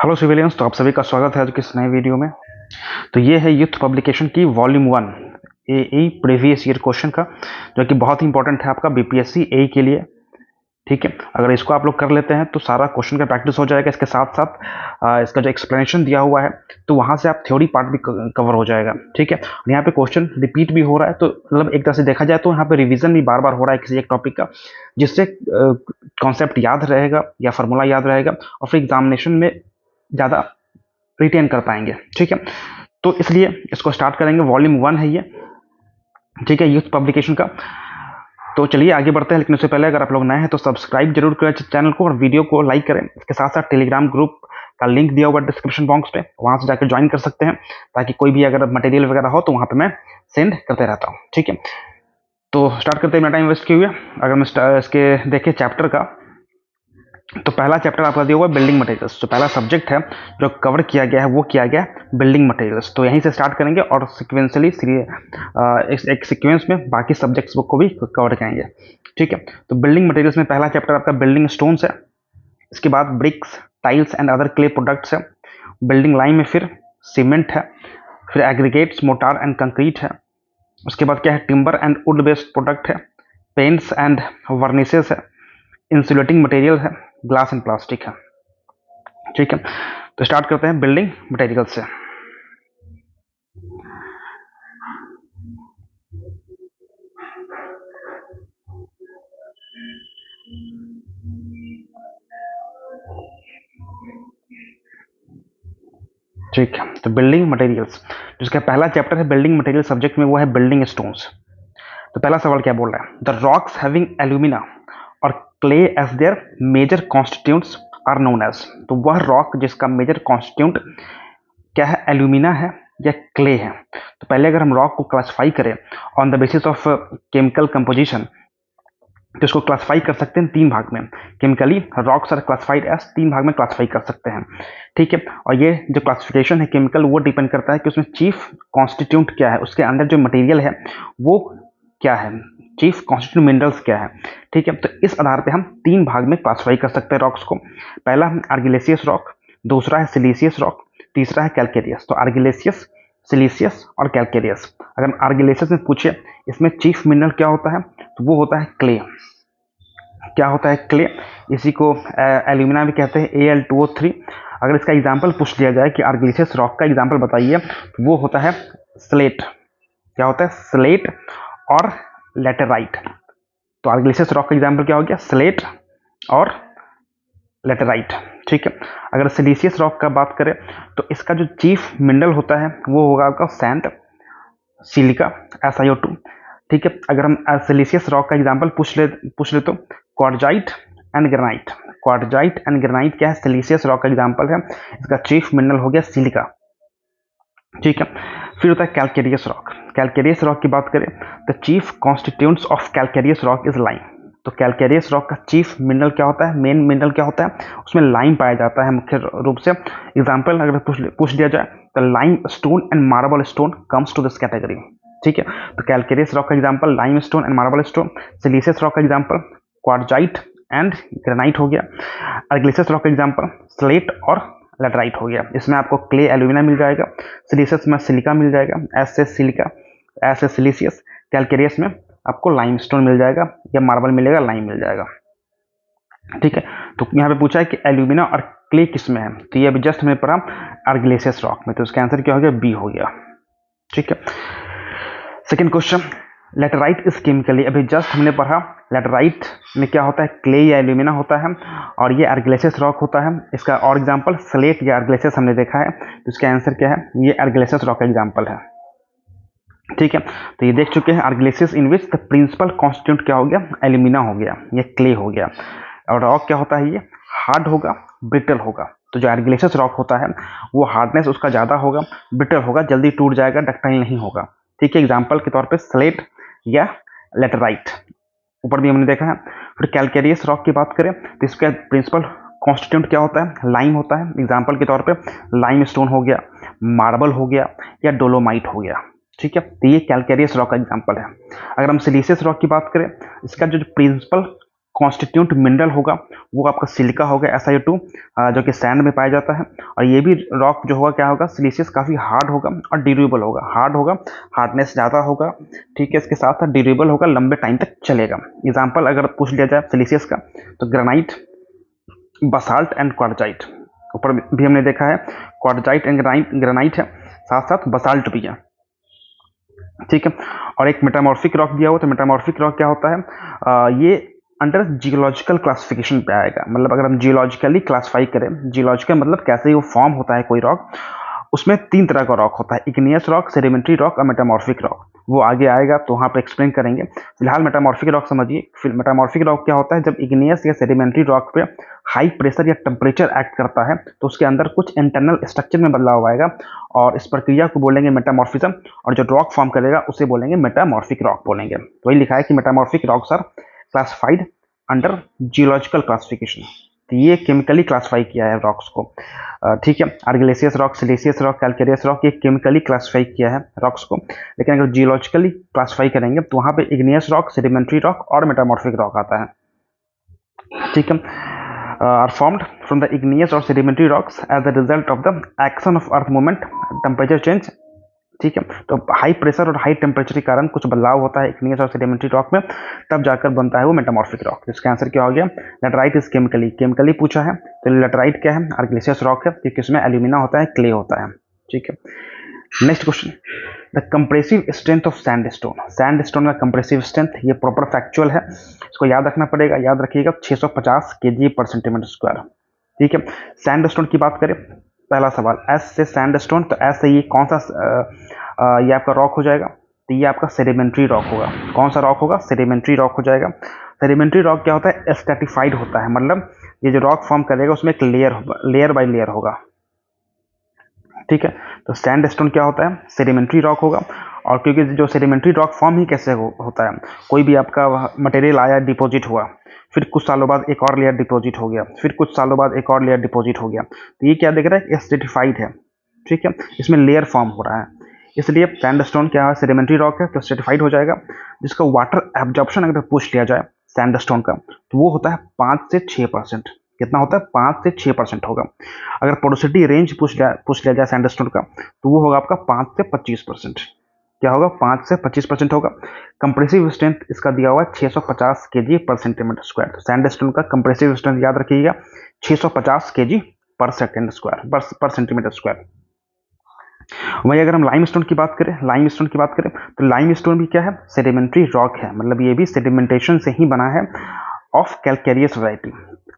Hello civilians, तो आप सभी का स्वागत है आज के इस नए वीडियो में। तो ये है यूथ पब्लिकेशन की volume 1 A previous year question का, जो कि बहुत ही इंपॉर्टेंट है आपका बीपीएससी ए के लिए। ठीक है, अगर इसको आप लोग कर लेते हैं तो सारा क्वेश्चन का प्रैक्टिस हो जाएगा। इसके साथ साथ इसका जो एक्सप्लेनेशन दिया हुआ है तो वहां से आप थ्योरी पार्ट भी कवर हो जाएगा। ठीक है, और यहाँ पे क्वेश्चन रिपीट भी हो रहा है, तो मतलब एक तरह से देखा जाए तो यहाँ पे रिवीजन भी बार बार हो रहा है किसी एक टॉपिक का, जिससे कॉन्सेप्ट याद रहेगा या फॉर्मूला याद रहेगा और फिर एग्जामिनेशन में ज़्यादा रिटेन कर पाएंगे। ठीक है, तो इसलिए इसको स्टार्ट करेंगे। वॉल्यूम 1 है ये, ठीक है, यूथ पब्लिकेशन का। तो चलिए आगे बढ़ते हैं, लेकिन उससे पहले अगर आप लोग नए हैं तो सब्सक्राइब जरूर करें चैनल को और वीडियो को लाइक करें। इसके साथ साथ टेलीग्राम ग्रुप का लिंक दिया हुआ डिस्क्रिप्शन बॉक्स पे, वहां से जाकर ज्वाइन कर सकते हैं, ताकि कोई भी अगर मटेरियल वगैरह हो तो वहां पे मैं सेंड करते रहता हूँ। ठीक है, तो स्टार्ट करते हैं, मेरा टाइम वेस्ट किए हुए। अगर मैं इसके देखें चैप्टर का, तो पहला चैप्टर आपका दिया हुआ है बिल्डिंग मटेरियल्स। जो पहला सब्जेक्ट है जो कवर किया गया है वो किया गया है बिल्डिंग मटेरियल्स। तो यहीं से स्टार्ट करेंगे और सिक्वेंसली एक सीक्वेंस में बाकी सब्जेक्ट्स को भी कवर करेंगे। ठीक है, तो बिल्डिंग मटेरियल्स में पहला चैप्टर आपका बिल्डिंग स्टोन्स है। इसके बाद bricks, tiles and other clay products है। बिल्डिंग लाइन में फिर सीमेंट है, फिर एग्रीगेट्स, मोटार एंड कंक्रीट है। उसके बाद क्या है, timber and would based product है, पेंट्स एंड वर्निसेस है, इंसुलेटिंग मटेरियल है, ग्लास एंड प्लास्टिक है। ठीक है, तो स्टार्ट करते हैं बिल्डिंग मटेरियल से। ठीक है, तो बिल्डिंग मटेरियल्स, जिसका पहला चैप्टर है बिल्डिंग मटेरियल सब्जेक्ट में, वो है बिल्डिंग स्टोन्स। तो पहला सवाल क्या बोल रहा है, द रॉक्स हैविंग एल्यूमिना और clay as their major constituents are known as. तो वह रॉक जिसका मेजर कॉन्स्टिट्यूंट क्या है, एल्यूमिना है या क्ले है। तो पहले अगर हम रॉक को क्लासिफाई करें on the basis of chemical composition, तो इसको क्लासिफाई कर सकते हैं तीन भाग में। Chemically rocks are classified as, तीन भाग में क्लासिफाई कर सकते हैं। ठीक है, और ये जो क्लासिफिकेशन है केमिकल, वो डिपेंड करता है कि उसमें चीफ कॉन्स्टिट्यूंट क्या है, उसके अंदर जो मटेरियल है वो क्या है, चीफ कॉन्स्टिट्यूंट मिनरल्स क्या है। ठीक है, तो इस आधार पे हम तीन भाग में क्लासिफाई कर सकते हैं रॉक्स को। पहला है आर्गिलेसियस रॉक, दूसरा है सिलीसियस रॉक, तीसरा है कैलकेरियस। तो आर्गिलेसियस, सिलीसियस और कैलकेरियस। अगर आर्गिलेसियस में पूछे इसमें चीफ मिनरल क्या होता है, तो वो होता है क्ले। क्या होता है, क्ले। इसी को एल्यूमिना भी कहते हैं, Al2O3। अगर इसका एग्जांपल पूछ लिया जाए कि आर्गिलेसियस रॉक का एग्जांपल बताइए, तो वो होता है स्लेट। क्या होता है, स्लेट और लेटेराइट। तो आर्गिलेसियस रॉक का एग्जांपल क्या हो गया, स्लेट और लेटेराइट। ठीक है, अगर सिलीसियस रॉक का बात करें तो इसका जो चीफ मिनरल होता है वो होगा आपका सैंड, सिलिका, SiO2। ठीक है, अगर हम सिलीसियस रॉक का एग्जांपल पूछ ले तो quartzite and granite. Quartzite and granite क्या है, सिलीसियस रॉक का एग्जांपल है। इसका चीफ मिनरल हो गया सिलिका। ठीक है, फिर होता है कैलकेरियस रॉक। कैलकेरियस रॉक की बात करें तो chief constituents of calcareous rock is lime. तो कैलकेरियस रॉक का चीफ मिनरल क्या होता है, मेन मिनरल क्या होता है, उसमें लाइम पाया जाता है मुख्य रूप से। एग्जाम्पल अगर पूछ दिया जाए तो limestone and marble stone comes to this category. ठीक है, तो कैलकेरियस रॉक का example limestone and marble stone. Siliceous rock का एग्जाम्पल क्वार्जाइट एंड ग्रेनाइट हो गया। आर्गिलेसियस रॉक का एग्जाम्पल स्लेट और लेटराइट हो गया। इसमें आपको क्ले एल्यूमिना मिल जाएगा, सिलीसियस में सिलिका मिल जाएगा, एस से सिलिका, एस से सिलीसियस। कैलकेरियस में आपको लाइमस्टोन मिल जाएगा या मार्बल मिलेगा, लाइम मिल जाएगा। ठीक है, तो यहाँ पे पूछा है कि एल्यूमिना और क्ले किस में है, तो ये अभी जस्ट हमने पढ़ा आर्गिलेसियस रॉक में, तो इसका आंसर क्या हो गया, बी हो गया। ठीक है, second question, laterite is chemically, अभी जस्ट हमने पढ़ा लेटराइट में क्या होता है, क्ले या एल्यूमिना होता है, और ये आर्गिलेसियस रॉक होता है। इसका और एग्जांपल स्लेट या आर्गिलेसियस हमने देखा है, तो इसका आंसर क्या है, ये आर्गिलेसियस रॉक का एग्जांपल है। ठीक है, तो ये देख चुके हैं आर्गिलेसियस इन विच द प्रिंसिपल कॉन्स्टिट्यूंट क्या हो गया, एल्यूमिना हो गया, ये क्ले हो गया। और रॉक क्या होता है, ये हार्ड होगा, ब्रिटल होगा। तो जो आर्गिलेसियस रॉक होता है वो हार्डनेस उसका ज़्यादा होगा, ब्रिटल होगा, जल्दी टूट जाएगा, डक्टाइल नहीं होगा। ठीक है, एग्जाम्पल के तौर पे स्लेट या लेटराइट ऊपर भी हमने देखा है। फिर कैलकेरियस रॉक की बात करें तो इसका प्रिंसिपल कॉन्स्टिट्यूंट क्या होता है, लाइम होता है। एग्जाम्पल के तौर पे लाइम स्टोन हो गया, मार्बल हो गया या डोलोमाइट हो गया। ठीक है, तो ये कैलकेरियस रॉक का एग्जाम्पल है। अगर हम सिलीसियस रॉक की बात करें, इसका जो प्रिंसिपल कॉन्स्टिट्यूंट मिनरल होगा वो आपका सिलिका होगा SiO2 जो कि सैंड में पाया जाता है। और ये भी रॉक जो होगा क्या होगा, सिलिशियस काफ़ी हार्ड होगा और ड्यूरेबल होगा। हार्ड होगा, हार्डनेस ज़्यादा होगा, ठीक है। इसके साथ साथ ड्यूरेबल होगा, लंबे टाइम तक चलेगा। एग्जाम्पल अगर पूछ लिया जाए सिलिशियस का तो ग्रेनाइट, बसाल्ट एंड क्वार्टजाइट। ऊपर भी हमने देखा है क्वार्टजाइट एंड ग्रेनाइट है, साथ साथ बसाल्ट भी है, ठीक है। और एक मेटामॉर्फिक रॉक दिया हुआ, तो मेटामॉर्फिक रॉक क्या होता है, ये अंडर जियोलॉजिकल क्लासिफिकेशन पे आएगा। मतलब अगर हम जियोलॉजिकली क्लासिफाई करें, जियोलॉजिकल मतलब कैसे वो फॉर्म होता है कोई रॉक, उसमें 3 तरह का रॉक होता है, इग्नियस रॉक, सेडिमेंट्री रॉक और मेटामॉर्फिक रॉक। वो आगे आएगा तो वहाँ पे एक्सप्लेन करेंगे। फिलहाल मेटामॉर्फिक रॉक समझिए। फिर मेटामॉर्फिक रॉक क्या होता है, जब इग्नियस या सेडिमेंट्री रॉक पे हाई प्रेशर या टेम्परेचर एक्ट करता है तो उसके अंदर कुछ इंटरनल स्ट्रक्चर में बदलाव आएगा और इस प्रक्रिया को बोलेंगे मेटामॉर्फिज्म। और जो रॉक फॉर्म करेगा उसे बोलेंगे मेटामॉर्फिक रॉक बोलेंगे। तो वही लिखा है कि metamorphic rocks are classified under geological classification. तो ये केमिकली क्लासिफाई किया है रॉक्स को, ठीक है। Argillaceous rock, siliceous rock, calcareous rock, ये केमिकली क्लासिफाई किया है रॉक्स को। लेकिन अगर जियोलॉजिकली क्लासिफाई करेंगे तो वहाँ पे इग्नियस रॉक, सेडिमेंट्री रॉक और मेटामॉर्फिक रॉक आता है, ठीक है। Are formed from the igneous और sedimentary rocks as the result of the action of earth movement, temperature change, ठीक है। तो हाई प्रेशर और हाई टेम्परेचर के कारण कुछ बदलाव होता है इग्नियस और सेडिमेंट्री रॉक में, तब जाकर बनता है वो मेटामॉर्फिक रॉक। इसका आंसर क्या हो गया, लेटराइट इज केमिकली पूछा है तो लेटराइट क्या है, आर्गिलेशियस रॉक है क्योंकि इसमें एल्यूमिना होता है, क्ले होता है, ठीक है। Next question, the compressive strength of sandstone. Sandstone का कंप्रेसिव स्ट्रेंथ, ये प्रॉपर फैक्चुअल है, इसको याद रखना पड़ेगा। याद रखिएगा 650 kg/cm², ठीक है। सैंडस्टोन की बात करें, पहला सवाल एस से सैंडस्टोन, तो एस से ये कौन सा ये आपका रॉक हो जाएगा, तो ये आपका सेडिमेंट्री रॉक होगा। कौन सा रॉक होगा, सेडिमेंट्री रॉक हो जाएगा। सेडिमेंट्री रॉक क्या होता है, स्ट्रैटिफाइड होता है, मतलब ये जो रॉक फॉर्म करेगा उसमें एक लेयर बाय लेयर होगा, ठीक है। तो सैंडस्टोन क्या होता है, सेडिमेंट्री रॉक होगा। और क्योंकि जो सेडिमेंट्री रॉक फॉर्म ही कैसे होता है, कोई भी आपका मटेरियल आया, डिपॉजिट हुआ, फिर कुछ सालों बाद एक और लेयर डिपॉजिट हो गया, फिर कुछ सालों बाद एक और लेयर डिपॉजिट हो गया, तो ये क्या दिख रहा है, स्ट्रैटिफाइड है, ठीक है। इसमें लेयर फॉर्म हो रहा है, इसलिए सैंडस्टोन क्या है, सेडिमेंट्री रॉक है तो स्ट्रैटिफाइड हो जाएगा। जिसका वाटर एब्जॉर्प्शन अगर पूछ लिया जाए सैंडस्टोन का, तो वो होता है 5 से 6%। कितना होता है, 5 से 6% होगा। अगर पोरोसिटी रेंज पूछ लिया जाए सैंडस्टोन का, तो वो होगा आपका 5 से 25%। क्या होगा, 5 से 25% होगा। कंप्रेसिव स्ट्रेंथ इसका दिया हुआ है 650 kg/cm²। तो सैंडस्टोन का कंप्रेसिव स्ट्रेंथ याद रखिएगा 650 kg/cm²। वहीं अगर हम लाइमस्टोन की बात करें तो लाइमस्टोन भी क्या है, सेडिमेंट्री रॉक है, मतलब ये भी सेडिमेंटेशन से ही बना है, ऑफ कैलकेरियस वैरायटी।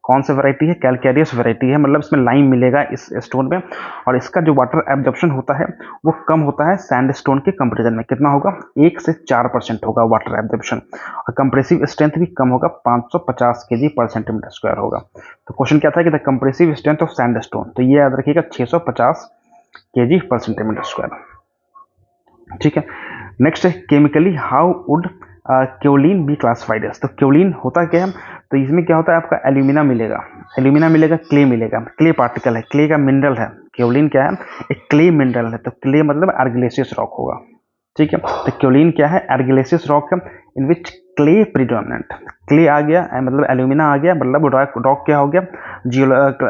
कौन सा वैरायटी है, कैलकेरियस वैरायटी है, मतलब इसमें लाइम मिलेगा इस स्टोन में, और इसका जो वाटर एब्जॉर्प्शन होता है वो कम होता है सैंडस्टोन के कंपेरिजन में। कितना होगा, 1 से 4% होगा वाटर एब्जॉर्प्शन, और कंप्रेसिव स्ट्रेंथ भी कम होगा, 550 kg/cm² होगा। तो क्वेश्चन क्या था कि the compressive strength of sandstone, तो ये याद रखिएगा 650 kg/cm², ठीक है। नेक्स्ट है chemically how would kaolin be classified as. तो क्योलिन होता क्या है, तो इसमें क्या होता है, आपका एल्यूमिना मिलेगा, क्ले मिलेगा, क्ले पार्टिकल है, क्ले का मिनरल है। क्योलिन क्या है, एक क्ले मिनरल है, तो क्ले मतलब आर्गिलेशियस रॉक होगा, ठीक है। तो क्योलिन क्या है, आर्गिलेशियस रॉक है इन विच क्ले प्रिडोमिनेंट। क्ले आ गया मतलब एल्यूमिना आ गया, मतलब रॉक क्या हो गया,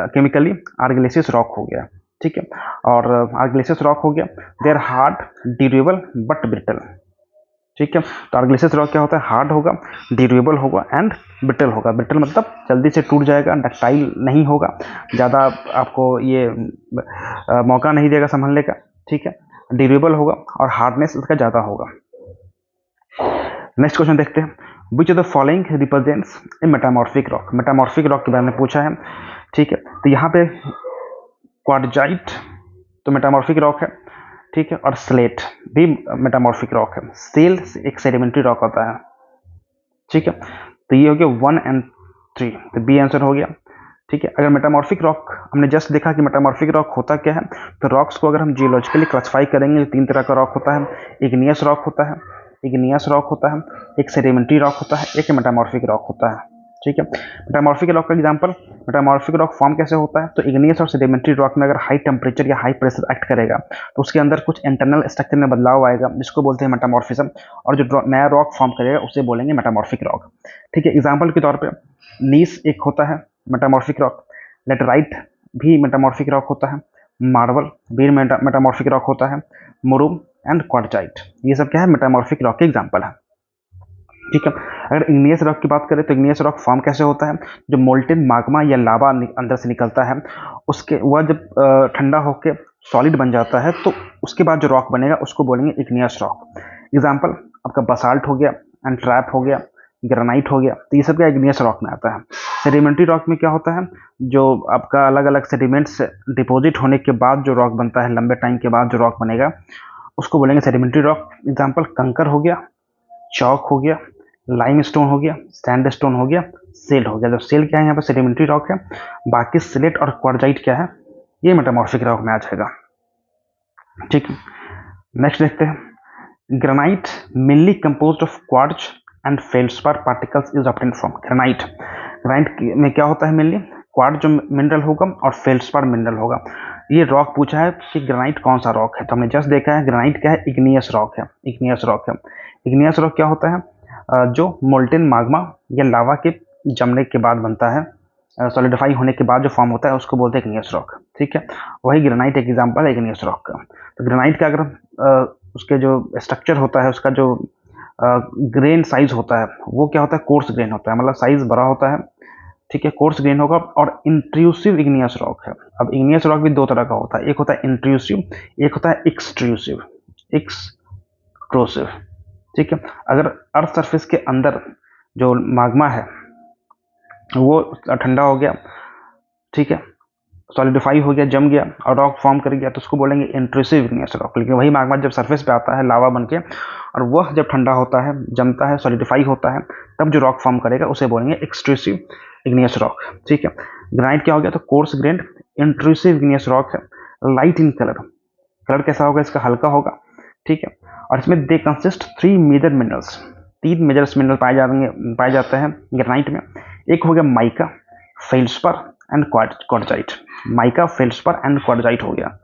केमिकली आर्गिलेशियस रॉक हो गया, ठीक है। और आर्गिलेशियस रॉक हो गया, they are hard, durable but brittle, ठीक है। तो आर्गिलेशियस रॉक क्या होता है, हार्ड होगा, ड्यूरेबल होगा एंड ब्रिटल होगा। ब्रिटल मतलब जल्दी से टूट जाएगा, डक्टाइल नहीं होगा, ज़्यादा आपको ये मौका नहीं देगा संभलने का, ठीक है। ड्यूरेबल होगा और हार्डनेस इसका ज़्यादा होगा। नेक्स्ट क्वेश्चन देखते हैं, विच of the following represents A metamorphic rock. Metamorphic rock के बारे में पूछा है, ठीक है। तो यहाँ पे क्वार्टजाइट तो मेटामॉर्फिक रॉक है, ठीक है, और स्लेट भी मेटामॉर्फिक रॉक है। सेल एक सेडिमेंट्री रॉक होता है, ठीक है। तो ये हो गया 1 और 3, तो बी आंसर हो गया, ठीक है। अगर मेटामॉर्फिक रॉक हमने जस्ट देखा कि मेटामॉर्फिक रॉक होता क्या है, तो रॉक्स को अगर हम जियोलॉजिकली क्लासिफाई करेंगे तो 3 तरह का रॉक होता है, इग्नियस रॉक होता है, एक सेडिमेंट्री रॉक होता है, एक मेटामॉर्फिक रॉक होता है, ठीक है। मेटामॉर्फिक रॉक का एग्जांपल, मेटामॉर्फिक रॉक फॉर्म कैसे होता है, तो इग्नियस और सेडिमेंट्री रॉक में अगर हाई टेम्परेचर या हाई प्रेशर एक्ट करेगा तो उसके अंदर कुछ इंटरनल स्ट्रक्चर में बदलाव आएगा जिसको बोलते हैं मेटामॉर्फिज्म, और जो नया रॉक फॉर्म करेगा उसे बोलेंगे मेटामॉर्फिक रॉक। ठीक है, एग्जाम्पल के तौर पर नीस एक होता है मेटामॉर्फिक रॉक, लेटराइट भी मेटामॉर्फिक रॉक होता है, मार्बल भी मेटामॉर्फिक रॉक होता है, मुरुम एंड क्वार्टजाइट, ये सब क्या है, मेटामॉर्फिक रॉक के एग्जाम्पल है। ठीक है, अगर इग्नियस रॉक की बात करें तो इग्नियस रॉक फॉर्म कैसे होता है, जो मोल्टेन माग्मा या लावा अंदर से निकलता है, उसके वह जब ठंडा होकर सॉलिड बन जाता है तो उसके बाद जो रॉक बनेगा उसको बोलेंगे इग्नियस रॉक। एग्जाम्पल आपका बसाल्ट हो गया, एंट्रैप हो गया, ग्रेनाइट हो गया, तो ये सब क्या इग्नियस रॉक में आता है। सेडिमेंट्री रॉक में क्या होता है, जो आपका अलग अलग सेडिमेंट्स डिपॉजिट होने के बाद जो रॉक बनता है, लंबे टाइम के बाद जो रॉक बनेगा उसको बोलेंगे सेडिमेंट्री रॉक। एग्जाम्पल कंकर हो गया, चौक हो गया, लाइमस्टोन हो गया, सैंडस्टोन हो गया, सेल हो गया। जो सेल क्या है यहाँ पर सेडिमेंट्री रॉक है, बाकी सिलेट और क्वार्टजाइट क्या है, ये मेटामॉर्फिक रॉक में आ जाएगा। ठीक है, नेक्स्ट देखते हैं, granite mainly composed of quartz and feldspar particles is obtained from granite. Granite में क्या होता है, मेनली क्वार्ट्ज जो मिनरल होगा और फेल्डस्पार मिनरल होगा। ये रॉक पूछा है कि ग्रेनाइट कौन सा रॉक है, तो हमने जस्ट देखा है ग्रेनाइट क्या है, इग्नियस रॉक है, इग्नियस रॉक है। इग्नियस रॉक क्या होता है, जो मोल्टेन माग्मा या लावा के जमने के बाद बनता है, सॉलिडिफाई होने के बाद जो फॉर्म होता है उसको बोलते हैं इग्नियस रॉक। ठीक है, वही ग्रेनाइट एक एग्जांपल है इग्नियस रॉक का। तो ग्रेनाइट का अगर उसके जो स्ट्रक्चर होता है, उसका जो ग्रेन साइज होता है वो क्या होता है, कोर्स ग्रेन होता है, मतलब साइज बड़ा होता है। ठीक है, कोर्स ग्रेन होगा और इंट्रूसिव इग्नियस रॉक है। अब इग्नियस रॉक भी दो तरह का होता है, एक होता है इंट्रूसिव, एक होता है एक्सट्रूसिव, एक्सट्रूसिव। ठीक है, अगर अर्थ सरफेस के अंदर जो माग्मा है वो ठंडा हो गया, ठीक है, सॉलिडिफाई हो गया, जम गया और रॉक फॉर्म कर गया तो उसको बोलेंगे इंट्रूसिव इग्नियस रॉक। लेकिन वही माग्मा जब सरफेस पे आता है लावा बन के और वह जब ठंडा होता है, जमता है, सॉलिडिफाई होता है, तब जो रॉक फॉर्म करेगा उसे बोलेंगे एक्सट्रूसिव इग्नियस रॉक। ठीक है, ग्रानाइट क्या हो गया, तो coarse grained intrusive igneous rock है, लाइट इन कलर, कलर कैसा होगा इसका, हल्का होगा। ठीक है, और इसमें they consist 3 major minerals, 3 major mineral पाए जाते हैं ग्रेनाइट में। एक हो गया mica, feldspar and quartzite. Mica, feldspar and quartzite हो गया।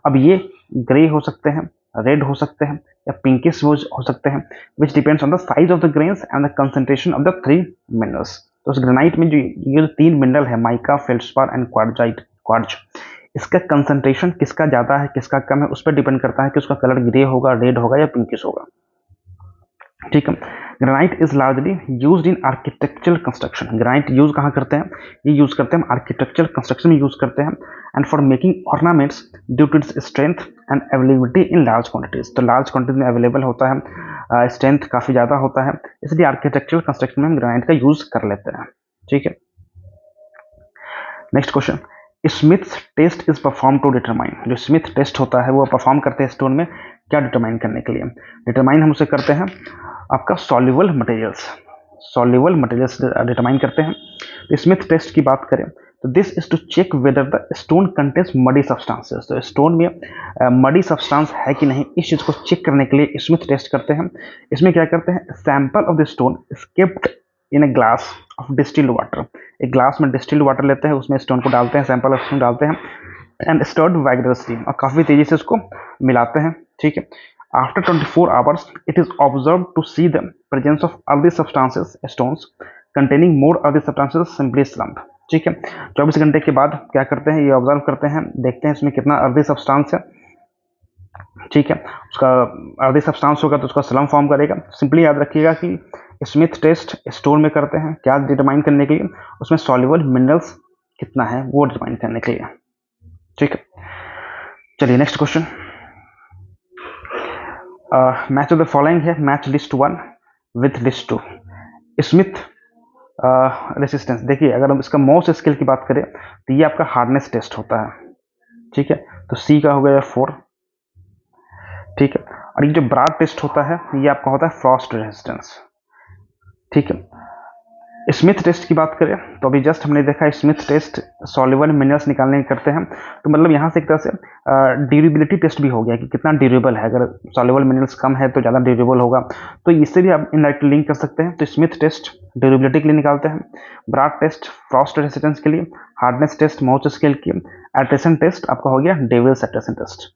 अब ये ग्रे हो सकते हैं, रेड हो सकते हैं या पिंकिश हो सकते हैं, which depends on the size of the grains and the concentration of the 3 minerals. तो उस ग्रेनाइट में जो ये 3 मिनरल है, माइका, फेल्डस्पार एंड क्वार्ट्ज, इसका कंसंट्रेशन किसका ज़्यादा है किसका कम है उस पर डिपेंड करता है कि उसका कलर ग्रे होगा, रेड होगा या पिंकिश होगा। ठीक है, granite is largely used in architectural construction. Granite use कहाँ करते हैं, ये यूज करते हैं आर्किटेक्चरल कंस्ट्रक्शन में यूज करते हैं, and for making ornaments due to its strength and availability in large quantities. तो लार्ज क्वांटिटी में अवेलेबल होता है, स्ट्रेंथ काफ़ी ज़्यादा होता है, इसलिए आर्किटेक्चरल कंस्ट्रक्शन में हम ग्रेनाइट का यूज कर लेते हैं। ठीक है, next question, Smith test is perform to determine. जो स्मिथ टेस्ट होता है वो परफॉर्म करते हैं स्टोन में क्या डिटरमाइन करने के लिए, डिटरमाइन हम उसे करते हैं आपका सॉल्युबल मटेरियल्स डिटरमाइन करते हैं। तो स्मिथ टेस्ट की बात करें तो this is to check whether the stone contains muddy substances. तो स्टोन में मडी सब्सटेंस है कि नहीं, इस चीज़ को चेक करने के लिए स्मिथ टेस्ट करते हैं। इसमें क्या करते हैं, sample of the stone is kept in a glass of distilled water. एक ग्लास में डिस्टिल्ड वाटर लेते हैं, उसमें स्टोन को डालते हैं, सैंपल ऑफ स्टोन डालते हैं, एंड स्टर्ड वाइगरसली, और काफ़ी तेजी से उसको मिलाते हैं। ठीक है, after 24 hours it is observe to see the presence of earthy substances stones containing more earthy substances simply slump. ठीक है, 24 घंटे के बाद क्या करते हैं, ये ऑब्जर्व करते हैं, देखते हैं इसमें कितना अर्दी सब्सटेंस है। ठीक है, उसका अर्दी सब्सटेंस होगा तो उसका स्लम्प फॉर्म करेगा। सिंपली याद रखिएगा कि स्मिथ टेस्ट स्टोन में करते हैं क्या डिटरमाइन करने के लिए, उसमें सॉल्युबल मिनरल्स कितना है वो डिटरमाइन करने के लिए। ठीक है, चलिए next question, match of the following है, match list 1 with list 2। Smith resistance, देखिए अगर हम इसका मोस्ट स्केल की बात करें तो ये आपका हार्डनेस टेस्ट होता है। ठीक है, तो सी का हो गया 4। ठीक है, और ये जो ब्राड टेस्ट होता है ये आपका होता है फ्रॉस्ट रेजिस्टेंस। ठीक है, स्मिथ टेस्ट की बात करें तो अभी जस्ट हमने देखा स्मिथ टेस्ट सॉल्युबल मिनरल्स निकालने के करते हैं, तो मतलब यहाँ से एक तरह से ड्यूरेबिलिटी टेस्ट भी हो गया कि कितना ड्यूरेबल है, अगर सॉल्युबल मिनरल्स कम है तो ज़्यादा ड्यूरेबल होगा, तो इससे भी आप इनडायरेक्टली लिंक कर सकते हैं। तो स्मिथ टेस्ट ड्यूरेबिलिटी के लिए निकालते हैं, ब्राड टेस्ट फ्रॉस्ट रेसिस्टेंस के लिए, हार्डनेस टेस्ट मौच स्केल की, एट्रेशन टेस्ट आपका हो गया डेविल्स एट्रेशन टेस्ट।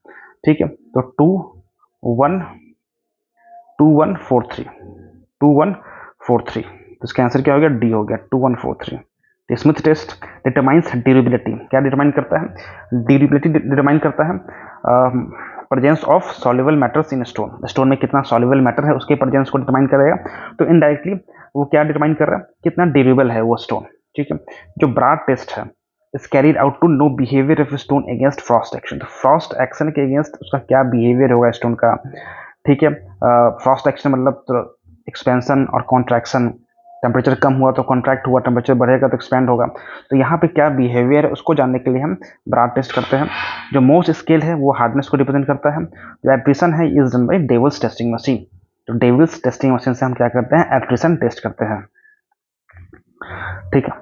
ठीक है, तो 2 1 4 3 तो इसका आंसर क्या हो गया, डी हो गया 2 1 4 3। स्मिथ टेस्ट डिटरमाइंस ड्यूरेबिलिटी, क्या डिटरमाइन करता है, ड्यूरेबिलिटी डिटरमाइन करता है presence of soluble matters in stone, stone में कितना सॉल्युबल मैटर है उसके प्रेजेंस को डिटरमाइन करेगा। तो इनडायरेक्टली वो क्या डिटरमाइन कर रहा है, कितना ड्यूरेबल है वो स्टोन। ठीक है, जो ब्राड टेस्ट है is carried out to know behaviour of stone against frost action, तो फ्रॉस्ट एक्शन के अगेंस्ट उसका क्या बिहेवियर होगा स्टोन का। ठीक है, फ्रॉस्ट एक्शन मतलब तो एक्सपेंशन और कॉन्ट्रैक्शन, टेम्परेचर कम हुआ तो कॉन्ट्रैक्ट हुआ, टेम्परेचर बढ़ेगा तो एक्सपेंड होगा, तो यहाँ पे क्या बिहेवियर है उसको जानने के लिए हम ब्राड टेस्ट करते हैं। जो मोस्ट स्केल है वो हार्डनेस को रिप्रेजेंट करता है, जो एट्रिशन है is done by Deval's testing machine, तो डेविल्स टेस्टिंग मशीन से हम क्या करते हैं, एट्रिशन टेस्ट करते हैं। ठीक है,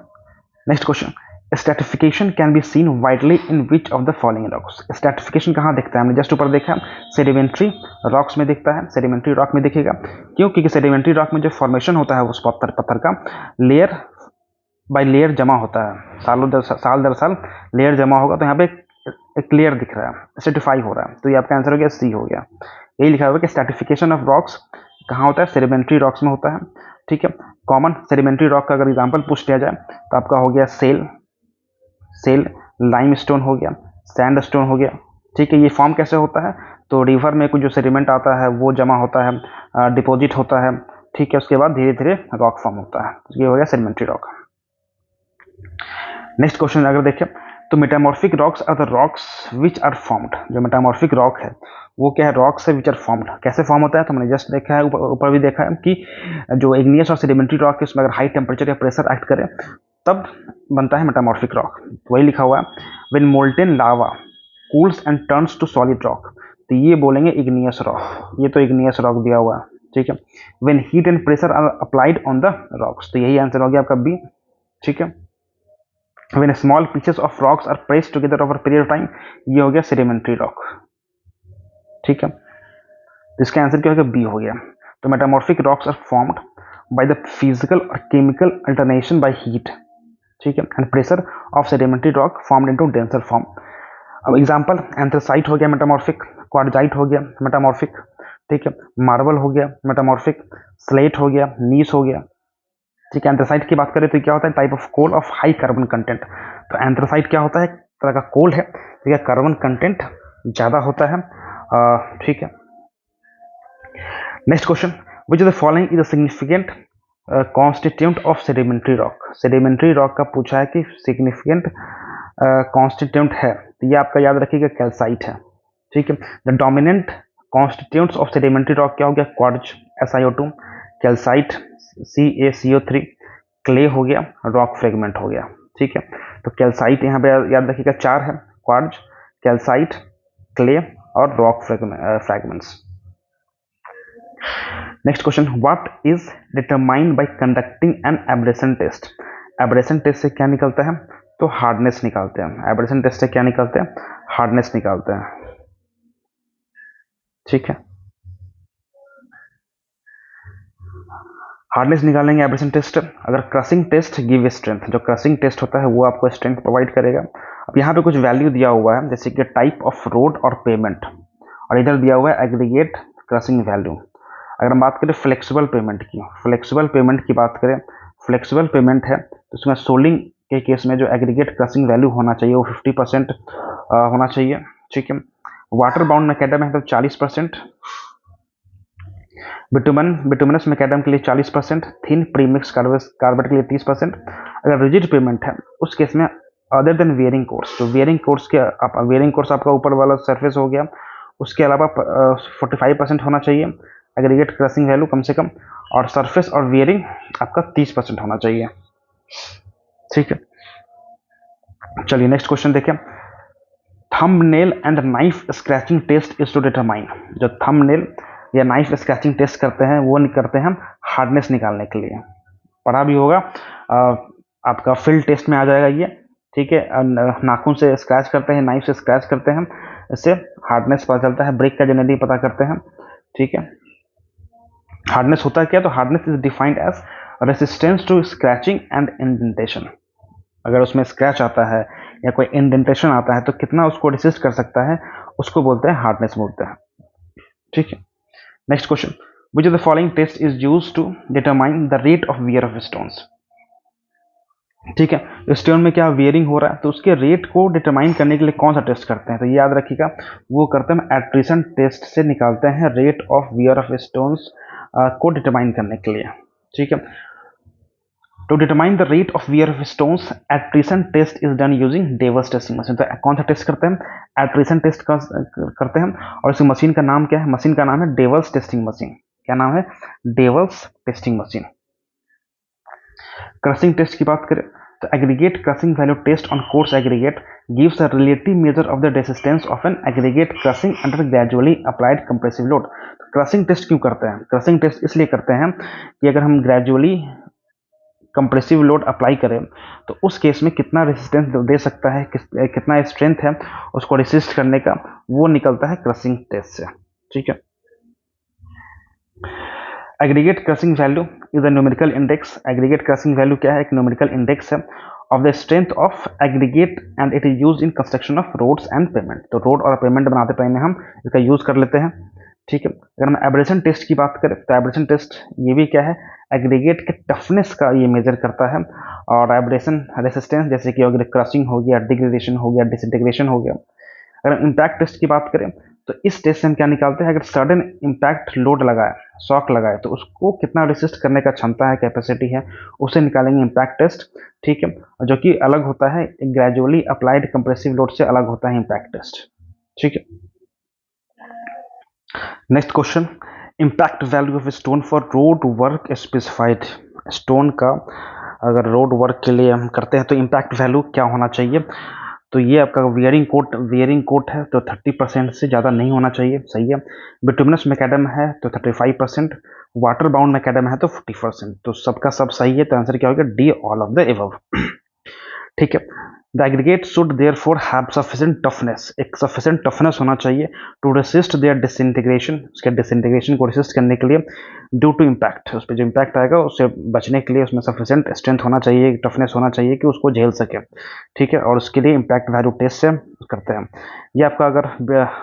next question, stratification can be seen widely in which of the following rocks, stratification कहाँ दिखता है, हमने जस्ट ऊपर देखा सेडिमेंट्री रॉक्स में दिखता है, सेडिमेंट्री रॉक में दिखेगा, क्यों, क्योंकि सेडिमेंट्री रॉक में जो फॉर्मेशन होता है उस पत्थर का लेयर बाय लेयर जमा होता है, साल दर साल लेयर जमा होगा, तो यहाँ पे एक लेयर दिख रहा है, स्ट्रैटिफाई हो रहा है, तो ये आपका आंसर हो गया सी हो गया। यही लिखा हुआ कि स्ट्रैटिफिकेशन ऑफ रॉक्स कहाँ होता है, सेडिमेंट्री रॉक्स में होता है। ठीक है, कॉमन सेडिमेंट्री रॉक का अगर एग्जांपल पूछ लिया जाए तो आपका हो गया सेल लाइमस्टोन हो गया, सैंडस्टोन हो गया। ठीक है, ये फॉर्म कैसे होता है, तो रिवर में कुछ जो सेडिमेंट आता है वो जमा होता है, डिपॉजिट होता है। ठीक है, उसके बाद धीरे धीरे रॉक फॉर्म होता है, तो ये हो गया सेडिमेंट्री रॉक। नेक्स्ट क्वेश्चन अगर देखें तो metamorphic rocks are the rocks which are formed, जो मेटामॉर्फिक रॉक है वो क्या है, रॉक्स है विच आर फॉर्म्ड, कैसे फॉर्म होता है, तो हमने जस्ट देखा है ऊपर भी देखा है कि जो इग्नियस और सेडिमेंट्री रॉक है उसमें अगर हाई टेम्परेचर या प्रेशर एक्ट करे तब बनता है मेटामॉर्फिक रॉक, तो वही लिखा हुआ है when molten lava cools and turns to solid rock, तो ये बोलेंगे इग्नियस रॉक, ये तो इग्नियस रॉक दिया हुआ है। ठीक है, when heat and pressure are applied on the rocks, तो यही आंसर हो गया आपका बी। ठीक है, when small pieces of rocks are pressed together over a period of time, ये हो गया सेडिमेंट्री रॉक। ठीक है, तो इसका आंसर क्या हो गया, बी हो गया। तो metamorphic rocks are formed by the physical और केमिकल अल्टरनेशन बाय हीट, ठीक है, and pressure of sedimentary rock formed into denser form. अब एग्जांपल एंथ्रासाइट हो गया मेटामॉर्फिक, क्वार्टजाइट हो गया मेटामॉर्फिक, ठीक है, मार्बल हो गया मेटामॉर्फिक, स्लेट हो गया, नीस हो गया। ठीक है, एंथ्रासाइट की बात करें तो क्या होता है, type of coal of high carbon content, तो एंथ्रासाइट क्या होता है, एक तरह का कोल है, ठीक है, कार्बन कंटेंट ज़्यादा होता है। ठीक है, next question, which of the following is a significant constituent of sedimentary rock, sedimentary rock का पूछा है कि सिग्निफिकेंट कॉन्स्टिट्यूंट है, तो ये आपका याद रखिएगा कैल्साइट है। ठीक है, the dominant constituents of sedimentary rock क्या हो गया, quartz SiO2, calcite CaCO3, clay हो गया, रॉक फ्रेगमेंट हो गया। ठीक है, तो कैल्साइट यहाँ पे याद रखिएगा 4 है, क्वार्ट्ज, कैल्साइट, क्ले और rock fragments. Next question, what is determined by conducting an abrasion test, abrasion test से क्या निकलता है, तो हार्डनेस निकालते हैं, एब्रेशन टेस्ट से क्या निकालते हैं, हार्डनेस निकालते हैं। ठीक है, हार्डनेस निकालेंगे एब्रेशन टेस्ट, अगर क्रशिंग टेस्ट गिव स्ट्रेंथ, जो क्रशिंग टेस्ट होता है वो आपको स्ट्रेंथ प्रोवाइड करेगा। अब यहाँ पे कुछ वैल्यू दिया हुआ है जैसे कि टाइप ऑफ रोड और पेमेंट, और इधर दिया हुआ है एग्रीगेट क्रशिंग वैल्यू। अगर हम बात करें फ्लेक्सिबल पेमेंट की, फ्लेक्सिबल पेमेंट की बात करें, फ्लेक्सिबल पेमेंट है तो उसमें सोलिंग के केस में जो एग्रीगेट क्रशिंग वैल्यू होना चाहिए वो 50% होना चाहिए। ठीक है, वाटर बाउंड मैकेडम है तो 40%, बिटुमिनस मैकेडम के लिए 40%, थिन प्रीमिक्स कार्बेट के लिए 30%। अगर रिजिड पेमेंट है उस केस में अदर देन वेयरिंग कोर्स, जो वेयरिंग कोर्स के वेयरिंग कोर्स आपका ऊपर वाला सरफेस हो गया, उसके अलावा 45% होना चाहिए एग्रीगेट क्रशिंग वैल्यू कम से कम, और सरफेस और वेयरिंग आपका 30% होना चाहिए। ठीक है, चलिए नेक्स्ट क्वेश्चन देखें, thumbnail and knife scratching test is to determine, जो थंबनेल या नाइफ स्क्रैचिंग टेस्ट करते हैं वो करते हैं हम हार्डनेस निकालने के लिए, पढ़ा भी होगा आपका फील्ड टेस्ट में आ जाएगा ये, ठीक है। नाखून से स्क्रैच करते हैं, नाइफ से स्क्रैच करते हैं, इससे हार्डनेस पता चलता है, ब्रिक का जनरली पता करते हैं, ठीक है। हार्डनेस होता है क्या, तो hardness is defined as resistance to scratching and indentation. अगर उसमें स्क्रैच आता है या कोई इंडेंटेशन आता है तो कितना उसको रेसिस्ट कर सकता है, उसको बोलते हैं हार्डनेस बोलते हैं, ठीक है। Next question, which of the following test is used to determine the rate of wear of stones. ठीक है, स्टोन में क्या वियरिंग हो रहा है तो उसके रेट को डिटरमाइन करने के लिए कौन सा टेस्ट करते हैं, तो ये याद रखिएगा, वो करते हैं एट्रिशन टेस्ट से निकालते हैं rate of wear of stones को डिटरमाइन करने के लिए, ठीक है। To determine the rate of wear of stones attrition test is done using Deval's testing machine. तो कौन सा टेस्ट करते हैं, एट्रिशन टेस्ट करते हैं, और इस मशीन का नाम क्या है, मशीन का नाम है डेवल्स टेस्टिंग मशीन। क्या नाम है, Deval's testing machine. Crushing test की बात करें तो aggregate crushing value test on coarse aggregate gives a relative measure of the resistance of an aggregate crushing under gradually applied compressive load. Crushing test क्यों करते हैं, क्रशिंग टेस्ट इसलिए करते हैं कि अगर हम ग्रेजुअली कंप्रेसिव लोड अप्लाई करें तो उस केस में कितना रेजिस्टेंस दे सकता है, कितना स्ट्रेंथ है उसको रेसिस्ट करने का, वो निकलता है क्रशिंग टेस्ट से, ठीक है। Aggregate crushing value is a numerical index. Aggregate crushing value क्या है, एक न्यूमेरिकल इंडेक्स है of the strength of aggregate and it is use in construction of roads and pavement. तो रोड और पेमेंट बनाते टाइम हम इसका यूज कर लेते हैं, ठीक है। अगर हम एब्रेशन टेस्ट की बात करें तो एब्रेशन टेस्ट ये भी क्या है, एग्रीगेट के टफनेस का ये मेजर करता है, और एब्रेशन रेसिस्टेंस जैसे कि अगर क्रशिंग हो गया, डिग्रेडेशन हो गया, डिसइंटीग्रेशन हो गया। अगर हम इम्पैक्ट टेस्ट की बात करें तो इस टेस्ट से हम क्या निकालते हैं, अगर सडन इम्पैक्ट लोड लगाए, शॉक लगाए, तो उसको कितना रेसिस्ट करने का क्षमता है, कैपेसिटी है, उसे निकालेंगे इम्पैक्ट टेस्ट, ठीक है। जो कि अलग होता है ग्रेजुअली अप्लाइड कंप्रेसिव लोड से अलग होता है इम्पैक्ट टेस्ट, ठीक है। Next question, impact value of stone for road work specified. Stone का अगर रोड वर्क के लिए हम करते हैं तो इम्पैक्ट वैल्यू क्या होना चाहिए, तो ये आपका वियरिंग कोट है तो 30% से ज़्यादा नहीं होना चाहिए, सही है। बिटुमिनस मैकेडम है तो 35%, वाटर बाउंड मैकेडम है तो 40%। तो सबका सब सही है, तो आंसर क्या होगा, D all of the above, ठीक है। The aggregate should therefore have sufficient toughness, एक सफिशिएंट टफनेस होना चाहिए टू रेसिस्ट देयर डिसइंटीग्रेशन, उसके डिसइंटीग्रेशन को रेसिस्ट करने के लिए, ड्यू टू इम्पैक्ट, उस पर जो इम्पैक्ट आएगा उससे बचने के लिए उसमें सफिशिएंट स्ट्रेंथ होना चाहिए, टफनेस होना चाहिए कि उसको झेल सके, ठीक है। और उसके लिए इम्पैक्ट वैल्यू टेस्ट से करते हैं। ये आपका अगर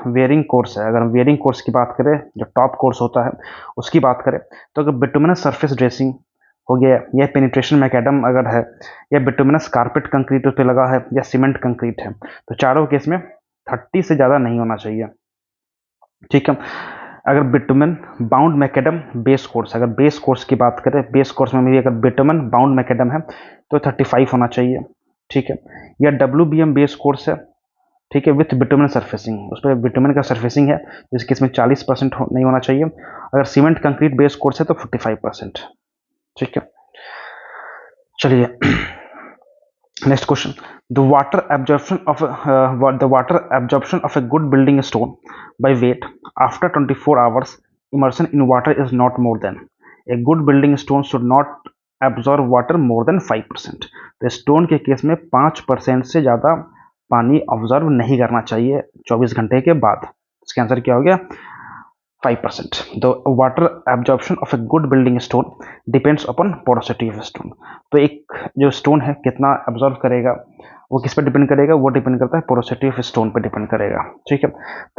वेयरिंग कोर्स है, अगर हम वेयरिंग कोर्स की बात करें, जो टॉप कोर्स होता है उसकी बात करें, तो अगर बिटुमिनस सरफेस ड्रेसिंग हो गया, या पेनिट्रेशन मैकेडम अगर है, या बिटुमिनस कारपेट कंक्रीट उस पर लगा है, या सीमेंट कंक्रीट है, तो चारों केस में 30 से ज़्यादा नहीं होना चाहिए, ठीक है। अगर bitumen bound macadam base course, अगर बेस कोर्स की बात करें, बेस कोर्स में भी अगर बिटुमन बाउंड मैकेडम है तो 35 होना चाहिए, ठीक है। या WBM बेस कोर्स है, ठीक है, विथ बिटुमन सरफेसिंग, उस पर बिटुमन का सरफेसिंग है, जिसके इसमें 40% नहीं होना चाहिए। अगर सीमेंट कंक्रीट बेस कोर्स है तो 45%, ठीक है। चलिए next question, the water absorption of a good building stone by weight after 24 hours immersion in water is not more than, a good building stone should not absorb water more than 5%। तो stone के case में 5% से ज़्यादा पानी observe नहीं करना चाहिए 24 घंटे के बाद। इसका आंसर क्या हो गया, 5%। The water absorption of a good building stone depends upon porosity of stone। तो एक जो स्टोन है कितना एब्जॉर्व करेगा वो किस पर डिपेंड करेगा, वो डिपेंड करता है पोरोसिटी ऑफ स्टोन पर डिपेंड करेगा, ठीक है।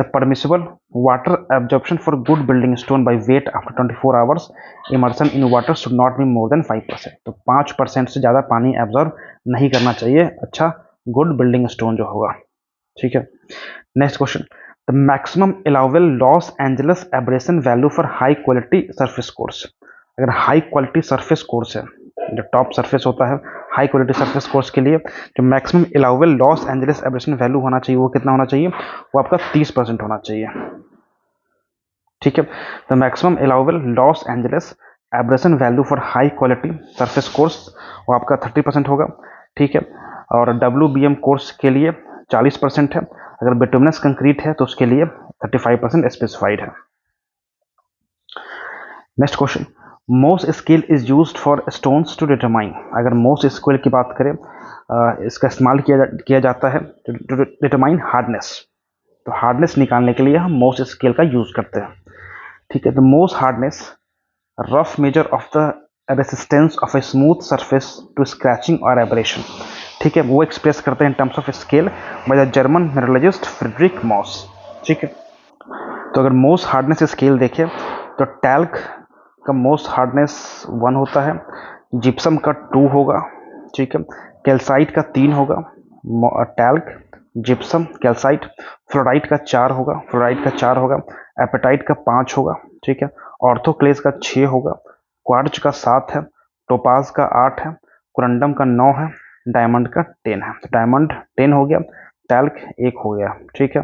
The permissible water absorption for good building stone by weight after 24 hours immersion in water should not be more than 5%। तो 5% से ज़्यादा पानी एब्जॉर्व नहीं करना चाहिए अच्छा गुड बिल्डिंग स्टोन जो होगा, ठीक है। Next question, the maximum allowable Los Angeles abrasion value for high quality surface course. अगर हाई क्वालिटी सरफेस कोर्स है, जो टॉप सरफेस होता है, हाई क्वालिटी सरफेस कोर्स के लिए जो maximum allowable Los Angeles abrasion value होना चाहिए वो कितना होना चाहिए, वो आपका 30% होना चाहिए, ठीक है। The maximum allowable Los Angeles abrasion value for high quality surface course वो आपका 30% होगा, ठीक है। और WBM कोर्स के लिए 40% है, अगर बिटुमिनस कंक्रीट है तो उसके लिए 35% स्पेसिफाइड है। Next question, Mohs scale is used for stones to determine, अगर मोस्ट स्केल की बात करें इसका इस्तेमाल किया जाता है टू डिटरमाइन हार्डनेस, तो हार्डनेस निकालने के लिए हम मोस्ट स्केल का यूज करते हैं। ठीक है, the most hardness rough measure of the resistance of a smooth surface to scratching और एब्रेशन। ठीक है, वो एक्सप्रेस करते हैं in terms of scale by the German mineralogist Friedrich Mohs. ठीक है, तो अगर मोस्ट हार्डनेस स्केल देखें तो टैल्क का मोस्ट हार्डनेस 1 होता है, जिप्सम का 2 होगा। ठीक है, कैल्साइट का 3 होगा, टैल्क, जिप्सम, कैल्साइट। फ्लोराइट का 4 होगा, एपेटाइट का 5 होगा। ठीक है, ऑर्थोक्लेज का 6 होगा, क्वार्ट्ज का 7 है, टोपाज का 8 है, कुरंडम का 9 है, डायमंड का 10 है। तो डायमंड 10 हो गया, टैल्क 1 हो गया। ठीक है,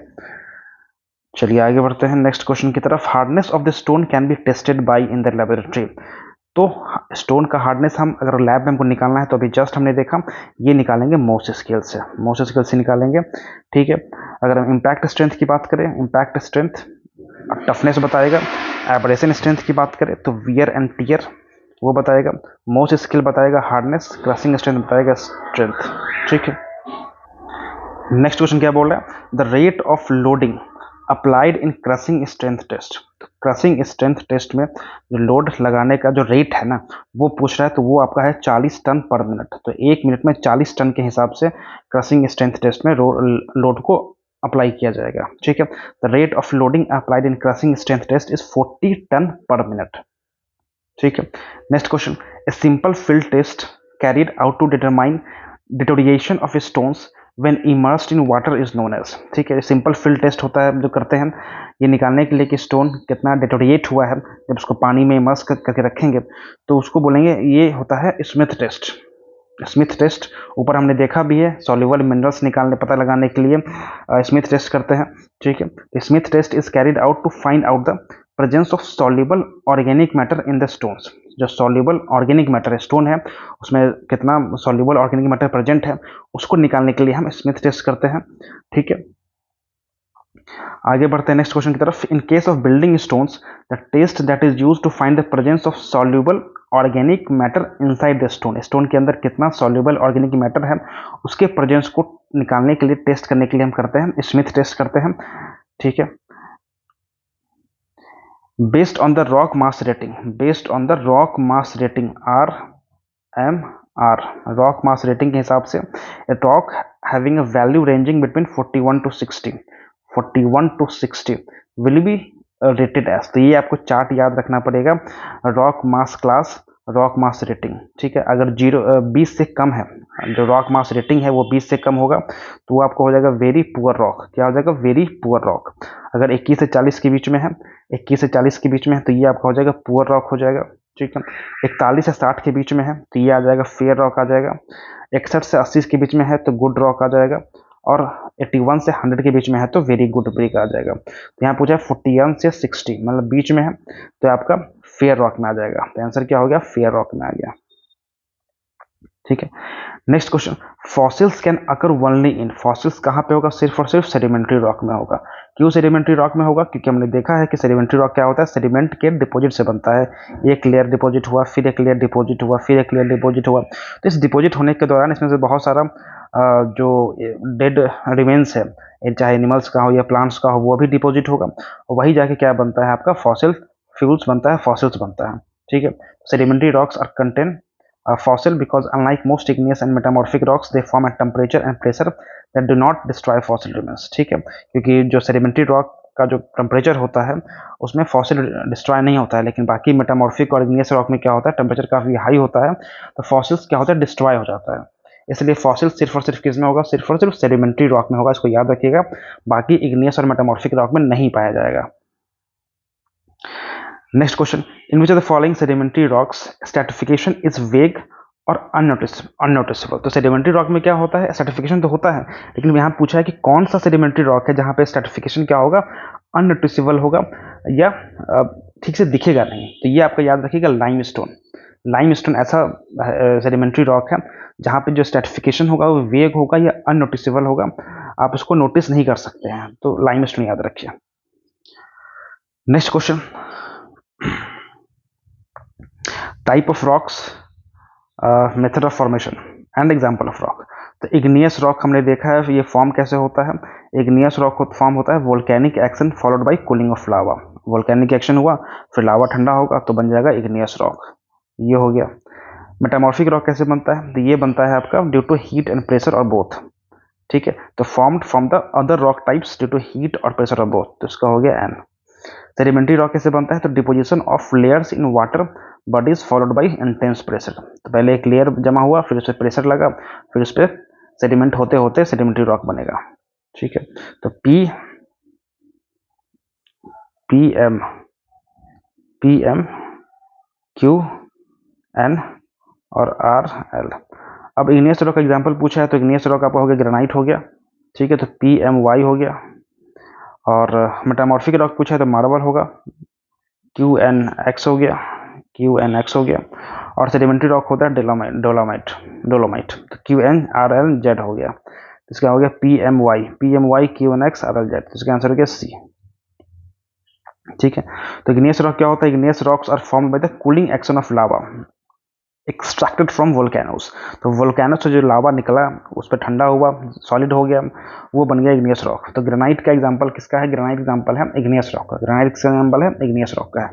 चलिए आगे बढ़ते हैं नेक्स्ट क्वेश्चन की तरफ। Hardness of the stone can be tested by in the laboratory. तो स्टोन का हार्डनेस हम अगर लैब में हमको निकालना है तो अभी जस्ट हमने देखा ये निकालेंगे मोस्ट स्केल से निकालेंगे। ठीक है, अगर हम इम्पैक्ट स्ट्रेंथ की बात करें, इम्पैक्ट स्ट्रेंथ टफनेस बताएगा। एब्रेशन स्ट्रेंथ की बात करें तो वियर एंड टियर वो बताएगा। मोस्ट स्केल बताएगा हार्डनेस, क्रशिंग स्ट्रेंथ बताएगा स्ट्रेंथ। ठीक है, नेक्स्ट क्वेश्चन क्या बोल रहा है, the rate of loading applied in crushing strength test. Crushing strength test में जो लोड लगाने का जो रेट है ना वो पूछ रहा है, तो वो आपका है 40 टन पर मिनट। तो 1 मिनट में 40 टन के हिसाब से क्रशिंग स्ट्रेंथ टेस्ट में लोड को अप्लाई किया जाएगा। ठीक है, the rate of loading applied in crushing strength test is 40 ton per minute. ठीक है, next question, a simple field test carried out to determine deterioration of stones when immersed in water is known as. ठीक है, simple field test होता है जो करते हैं ये निकालने के लिए कि स्टोन कितना डिटोरिएट हुआ है। जब उसको पानी में इमर्स करके रखेंगे तो उसको बोलेंगे, ये होता है स्मिथ टेस्ट। स्मिथ टेस्ट ऊपर हमने देखा भी है, सॉल्युबल मिनरल्स निकालने पता लगाने के लिए स्मिथ टेस्ट करते हैं। ठीक है, Smith test is carried out to find out the presence of soluble organic matter in the stones. जो सॉल्युबल ऑर्गेनिक मैटर स्टोन है उसमें कितना सॉल्युबल ऑर्गेनिक मैटर प्रेजेंट है उसको निकालने के लिए हम स्मिथ टेस्ट करते हैं। ठीक है, आगे बढ़ते हैं नेक्स्ट क्वेश्चन की तरफ। In case of building stones the test that is used to find the presence of soluble organic matter inside the stone. Stone के अंदर कितना सॉल्युबल ऑर्गेनिक मैटर है उसके प्रेजेंस को निकालने के लिए, टेस्ट करने के लिए हम करते हैं स्मिथ टेस्ट करते हैं। ठीक है, based on the rock mass rating RMR, rock mass rating के हिसाब से a rock having a value ranging between 41 to 60 will be rated as. तो ये आपको चार्ट याद रखना पड़ेगा, rock mass class, rock mass rating. ठीक है, अगर 20 से कम है, जो रॉक मास रेटिंग है वो 20 से कम होगा तो वो आपको हो जाएगा वेरी पुअर रॉक। क्या हो जाएगा, वेरी पुअर रॉक। अगर 21 से 40 के बीच में है, 21 से 40 के बीच में है तो ये आपका हो जाएगा पुअर रॉक हो जाएगा। ठीक है, 41 से 60 के बीच में है तो ये आ जाएगा फेयर रॉक आ जाएगा। 61 से 80 के बीच में है तो गुड रॉक आ जाएगा, और 81 से 100 के बीच में है तो वेरी गुड ब्रिक आ जाएगा। तो यहाँ पूछा है 41 से 60 मतलब बीच में है तो आपका फेयर रॉक में आ जाएगा। तो आंसर क्या हो गया, फेयर रॉक में आ गया। ठीक है, next question, fossils can occur only in. Fossils कहाँ पे होगा, सिर्फ और सिर्फ सेडिमेंट्री रॉक में होगा। क्यों सेडिमेंट्री रॉक में होगा, क्योंकि हमने देखा है कि सेडिमेंट्री रॉक क्या होता है, सेडिमेंट के डिपॉजिट से बनता है। एक लेयर डिपॉजिट हुआ, फिर एक लेयर डिपॉजिट हुआ, फिर एक लेयर डिपॉजिट हुआ। तो इस डिपॉजिट होने के दौरान इसमें से बहुत सारा जो डेड रिमेन्स है, चाहे एनिमल्स का हो या प्लांट्स का हो, वो भी डिपॉजिट होगा और वही जाके क्या बनता है आपका फॉसिल फ्यूल्स बनता है, फॉसिल्स बनता है। ठीक है, sedimentary rocks are contain fossil because unlike most igneous and metamorphic rocks they form at temperature and pressure that do not destroy fossil remains। ठीक है, क्योंकि जो सेडिमेंट्री रॉक का जो टेम्परेचर होता है उसमें फॉसिल डिस्ट्रॉय नहीं होता है, लेकिन बाकी मेटामॉर्फिक और इग्नियस रॉक में क्या होता है, टेम्परेचर काफ़ी हाई होता है तो फॉसिल्स क्या होता है, डिस्ट्रॉय हो जाता है। इसलिए फॉसिल सिर्फ और सिर्फ किस में होगा, सिर्फ और सिर्फ सेडिमेंट्री रॉक में होगा, इसको याद रखिएगा। बाकी इग्नियस और मेटामॉर्फिक रॉक में नहीं पाया जाएगा। Next question, in which of the following sedimentary rocks stratification is वेग और अननोटिसेबल। तो सेडिमेंट्री रॉक में क्या होता है, स्ट्रैटिफिकेशन तो होता है, लेकिन यहाँ पूछा है कि कौन सा सेडिमेंट्री रॉक है जहाँ पे स्ट्रैटिफिकेशन क्या होगा, अननोटिसेबल होगा या ठीक से दिखेगा नहीं। तो ये आपका याद रखिएगा लाइमस्टोन। लाइमस्टोन ऐसा सेडिमेंट्री रॉक है जहाँ पे जो स्ट्रैटिफिकेशन होगा वो वेग होगा या अननोटिसेबल होगा, आप उसको नोटिस नहीं कर सकते हैं, तो लाइमस्टोन याद रखिए। Next question, type of rocks, method of formation and example of rock. तो इग्नियस रॉक हमने देखा है ये फॉर्म कैसे होता है। इग्नियस रॉक फॉर्म होता है volcanic action followed by cooling of lava. Volcanic action हुआ, फिर लावा ठंडा होगा तो बन जाएगा इग्नियस रॉक। ये हो गया। मेटामॉर्फिक रॉक कैसे बनता है, तो ये बनता है आपका due to heat and pressure or both. ठीक है, तो formed from the other rock types due to heat और प्रेशर और बोथ, तो इसका हो गया एन। सेडिमेंट्री रॉक कैसे बनता है, तो deposition of layers in water bodies followed by intense pressure. तो पहले एक लेयर जमा हुआ, फिर उस पर प्रेशर लगा, फिर उस पर सेडिमेंट होते होते सेडिमेंट्री रॉक बनेगा। ठीक है, तो पी एम क्यू एन और आर एल। अब इग्नियस रॉक का एग्जाम्पल पूछा है, तो इग्नियस रॉक आपका हो गया ग्रेनाइट हो गया। ठीक है, तो PMY हो गया। और मेटामॉर्फिक रॉक पूछा है तो मार्बल होगा, QNX हो गया, QNX हो गया। और सेडिमेंट्री रॉक होता है डोलोमाइट तो QNRLZ हो गया। तो इसका हो गया PMY QNX RLZ, तो इसका आंसर हो गया C। ठीक है, तो इग्नियस रॉक क्या होता है, igneous rocks are formed by the cooling action of lava extracted from volcanoes. तो वोल्केनो से जो लावा निकला उस पर ठंडा हुआ, सॉलिड हो गया, वो बन गया इग्नियस रॉक। तो ग्रेनाइट का एग्जांपल किसका है, ग्रेनाइट एग्जांपल है इग्नियस रॉक का। ग्रेनाइट का एग्जांपल है इग्नियस रॉक का है।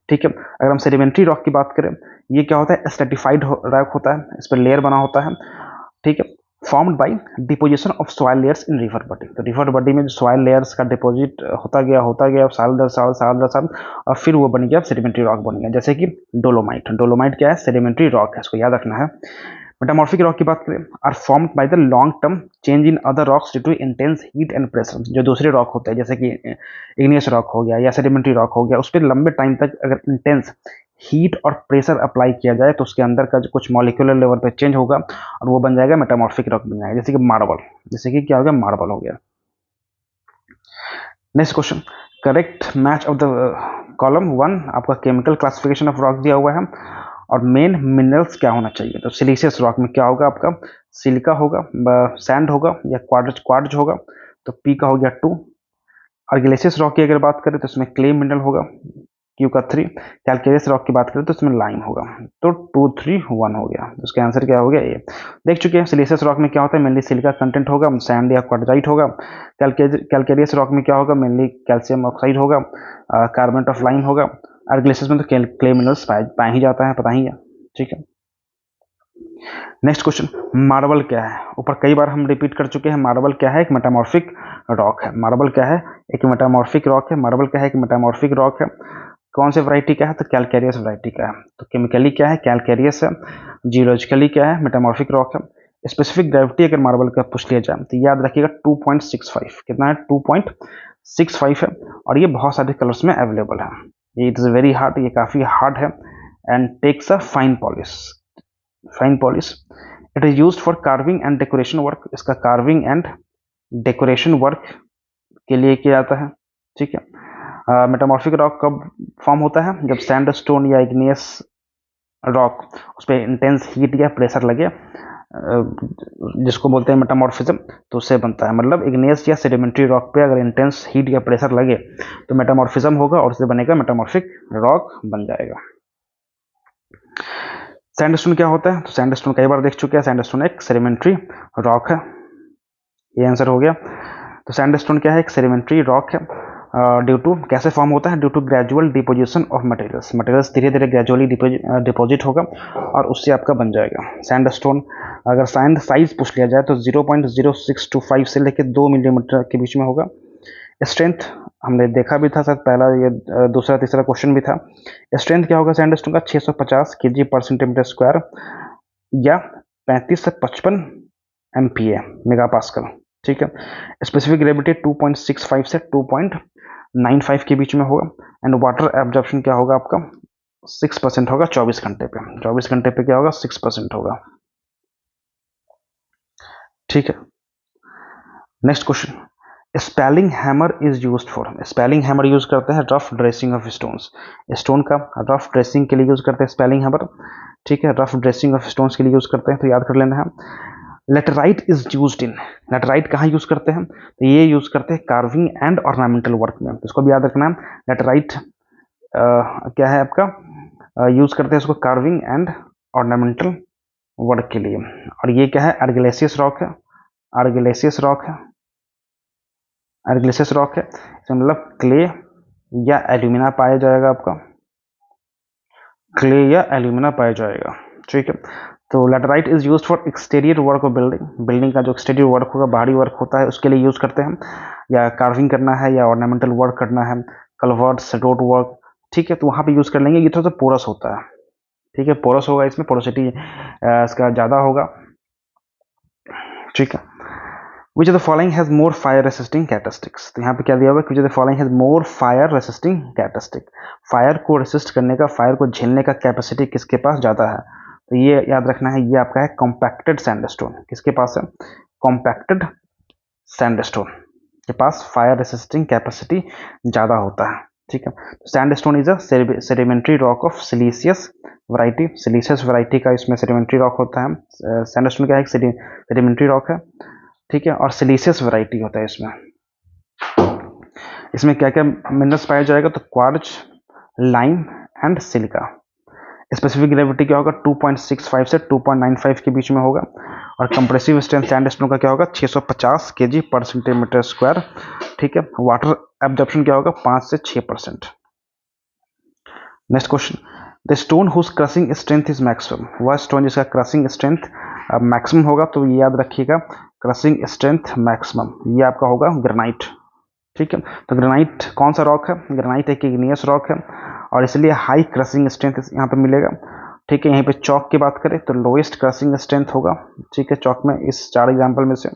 ठीक है, अगर हम सेडिमेंट्री रॉक की बात करें, ये क्या होता है, स्ट्रेटिफाइड रॉक होता है, इस पर लेयर बना होता है। ठीक है, formed by deposition of soil layers in river body. तो रिवर बॉडी में जो सॉइल लेयर्स का डिपोजिट होता गया साल दर साल और फिर वो बन गया सेडिमेंट्री रॉक बन गया। जैसे कि डोलोमाइट क्या है, सेडिमेंट्री रॉक है, इसको याद रखना है। मेटामॉर्फिक रॉक की बात करें, are formed by the long term change in other rocks due to intense heat and pressure. जो दूसरे रॉक होते हैं जैसे कि इग्नियस रॉक हो गया या सेडिमेंट्री रॉक हो गया, उस पर लंबे टाइम तक अगर इंटेंस हीट और प्रेशर अप्लाई किया जाए तो उसके अंदर का जो कुछ मॉलिक्यूलर लेवल पे चेंज होगा और वो बन जाएगा मेटामॉर्फिक रॉक बन जाएगा। जैसे कि मार्बल, जैसे कि क्या हो गया, मार्बल हो गया। Next question, correct match of the column 1 आपका केमिकल क्लासिफिकेशन ऑफ रॉक दिया हुआ है और मेन मिनरल्स क्या होना चाहिए। तो सिलिशियस रॉक में क्या होगा आपका, सिलिका होगा, सैंड होगा या क्वार्ट्ज होगा। तो पी का हो गया 2। आर्गिलेसियस रॉक की अगर बात करें तो इसमें क्ले मिनरल होगा, क्यू का 3। कैलकेरियस रॉक की बात करें तो इसमें लाइम होगा। तो 2 3 1 हो गया, तो उसका आंसर क्या हो गया, ए। देख चुके हैं सिलिशियस रॉक में क्या होता है, मेनली सिलिका कंटेंट होगा, सैंड या क्वार्टजाइट होगा। कैलकेरियस रॉक में क्या होगा, मेनली कैल्शियम ऑक्साइड होगा, कार्बोनेट ऑफ लाइम होगा। आर्गिलेसियस में तो क्ले मिनरल्स पाया ही जाता है, पता ही है। ठीक है, नेक्स्ट क्वेश्चन, मार्बल क्या है। ऊपर कई बार हम रिपीट कर चुके हैं, मार्बल क्या है, एक मेटामॉर्फिक रॉक है। मार्बल क्या है, एक मेटामॉर्फिक रॉक है। मार्बल क्या है, एक मेटामॉर्फिक रॉक है। कौन से वैरायटी का है, तो कैलकेरियस वैरायटी का है। तो केमिकली क्या है, कैलकेरियस है। जियोलॉजिकली क्या है, मेटामॉर्फिक रॉक है। स्पेसिफिक ग्रेविटी अगर मार्बल का पूछ लिया जाए तो याद रखिएगा 2.65, कितना है, 2.65 है। और ये बहुत सारे कलर्स में अवेलेबल है। ये इट इज़ वेरी हार्ड, ये काफ़ी हार्ड है and takes a fine polish. It is used for carving and decoration work. इसका कार्विंग एंड डेकोरेशन वर्क के लिए किया जाता है। ठीक है, मेटामॉर्फिक रॉक कब फॉर्म होता है, जब सैंडस्टोन या इग्नियस रॉक उस पर इंटेंस हीट या प्रेशर लगे, जिसको बोलते हैं मेटामॉर्फिज्म, तो उससे बनता है। मतलब इग्नियस या सेडिमेंट्री रॉक पे अगर इंटेंस हीट या प्रेशर लगे तो मेटामॉर्फिज्म होगा और उससे बनेगा मेटामॉर्फिक रॉक बन जाएगा। सैंडस्टोन क्या होता है, तो सैंडस्टोन कई बार देख चुके हैं, सैंडस्टोन एक सेडिमेंट्री रॉक है। ये आंसर हो गया। तो सैंडस्टोन क्या है, एक सेडिमेंट्री रॉक है। ड्यू टू कैसे फॉर्म होता है, due to gradual deposition of materials धीरे धीरे ग्रेजुअली डिपोजिट होगा और उससे आपका बन जाएगा सैंडस्टोन। अगर सैंड साइज पूछ लिया जाए तो 0.0625 से लेकर 2 मिलीमीटर के बीच में होगा। स्ट्रेंथ हमने देखा भी था, शायद पहला ये दूसरा तीसरा क्वेश्चन भी था। स्ट्रेंथ क्या होगा सैंडस्टोन का, 650 kg पर सेंटीमीटर स्क्वायर या 35 से 55 MPa मेगा पास्कल। ठीक है, स्पेसिफिक ग्रेविटी 2.65 से 2.95 के बीच में होगा एंड वाटर एब्जॉर्प्शन क्या होगा आपका 6% होगा 24 घंटे पे। 24 घंटे पे क्या होगा, 6% होगा। ठीक है, next question, spelling hammer is used for. Spelling hammer use करते हैं rough dressing of stones. Stone का रफ ड्रेसिंग के लिए यूज करते हैं स्पेलिंग हैमर। ठीक है, रफ ड्रेसिंग ऑफ स्टोन्स के लिए यूज करते हैं, तो याद कर लेना है। Laterite is used in. Laterite कहाँ यूज करते हैं, तो ये यूज करते हैं कार्विंग एंड ऑर्नामेंटल वर्क में, तो इसको भी याद रखना है। लेटराइट क्या है आपका, यूज़ करते हैं इसको कार्विंग एंड ऑर्नामेंटल वर्क के लिए। और ये क्या है, आर्गिलेसियस रॉक है, आर्गिलेसियस रॉक है, आर्गिलेसियस रॉक है। इसमें मतलब क्ले या एल्यूमिना पाया जाएगा, आपका क्ले या एल्यूमिना पाया जाएगा, ठीक है। तो laterite is used for exterior work of building, building का जो एक्सटीरियर वर्क होगा, बाहरी वर्क होता है, उसके लिए यूज़ करते हैं, या कार्विंग करना है या ऑर्नामेंटल वर्क करना है, कलवर्ट्स, रोड वर्क, ठीक है, तो वहाँ पे यूज़ कर लेंगे। ये थोड़ा सा पोरस होता है, ठीक है, पोरस होगा, इसमें पोरोसिटी इसका ज़्यादा होगा, ठीक है। विच of the following has more fire resisting characteristics, तो यहाँ पे क्या दिया हुआ है, विच of the following has more fire resisting characteristic, fire को रेसिस्ट करने का, फायर को झेलने का कैपेसिटी किसके पास ज़्यादा है, तो ये याद रखना है, ये आपका है कॉम्पैक्टेड सैंडस्टोन। किसके पास है, कॉम्पैक्टेड सैंडस्टोन के पास फायर रेसिस्टिंग कैपेसिटी ज़्यादा होता है, ठीक है। Sandstone is a sedimentary rock of siliceous variety, siliceous variety का इसमें सेडिमेंट्री रॉक होता है। सैंडस्टोन क्या है, सेडिमेंट्री रॉक है, ठीक है, और सिलीसियस वैरायटी होता है इसमें। इसमें क्या क्या मिनरल्स पाया जाएगा, तो quartz, lime and silica. Specific gravity क्या होगा, 2.65 से 2.95 के बीच में होगा। और कंप्रेसिव स्ट्रेंथ सैंडस्टोन का क्या होगा, 650 kg पर सेंटीमीटर स्क्वायर, ठीक है। वाटर एब्जॉर्प्शन क्या होगा, 5 से 6%। Next question, the stone whose crushing strength is maximum, वह स्टोन जिसका क्रशिंग स्ट्रेंथ मैक्सिमम होगा, तो ये याद रखिएगा, क्रशिंग स्ट्रेंथ मैक्सिमम ये आपका होगा ग्रेनाइट, ठीक है। तो ग्रेनाइट कौन सा रॉक है, ग्रेनाइट एक इग्नियस रॉक है, और इसलिए हाई क्रशिंग स्ट्रेंथ यहाँ पे मिलेगा, ठीक है। यहीं पे चौक की बात करें तो लोएस्ट क्रशिंग स्ट्रेंथ होगा, ठीक है, चौक में, इस 4 एग्जाम्पल में से।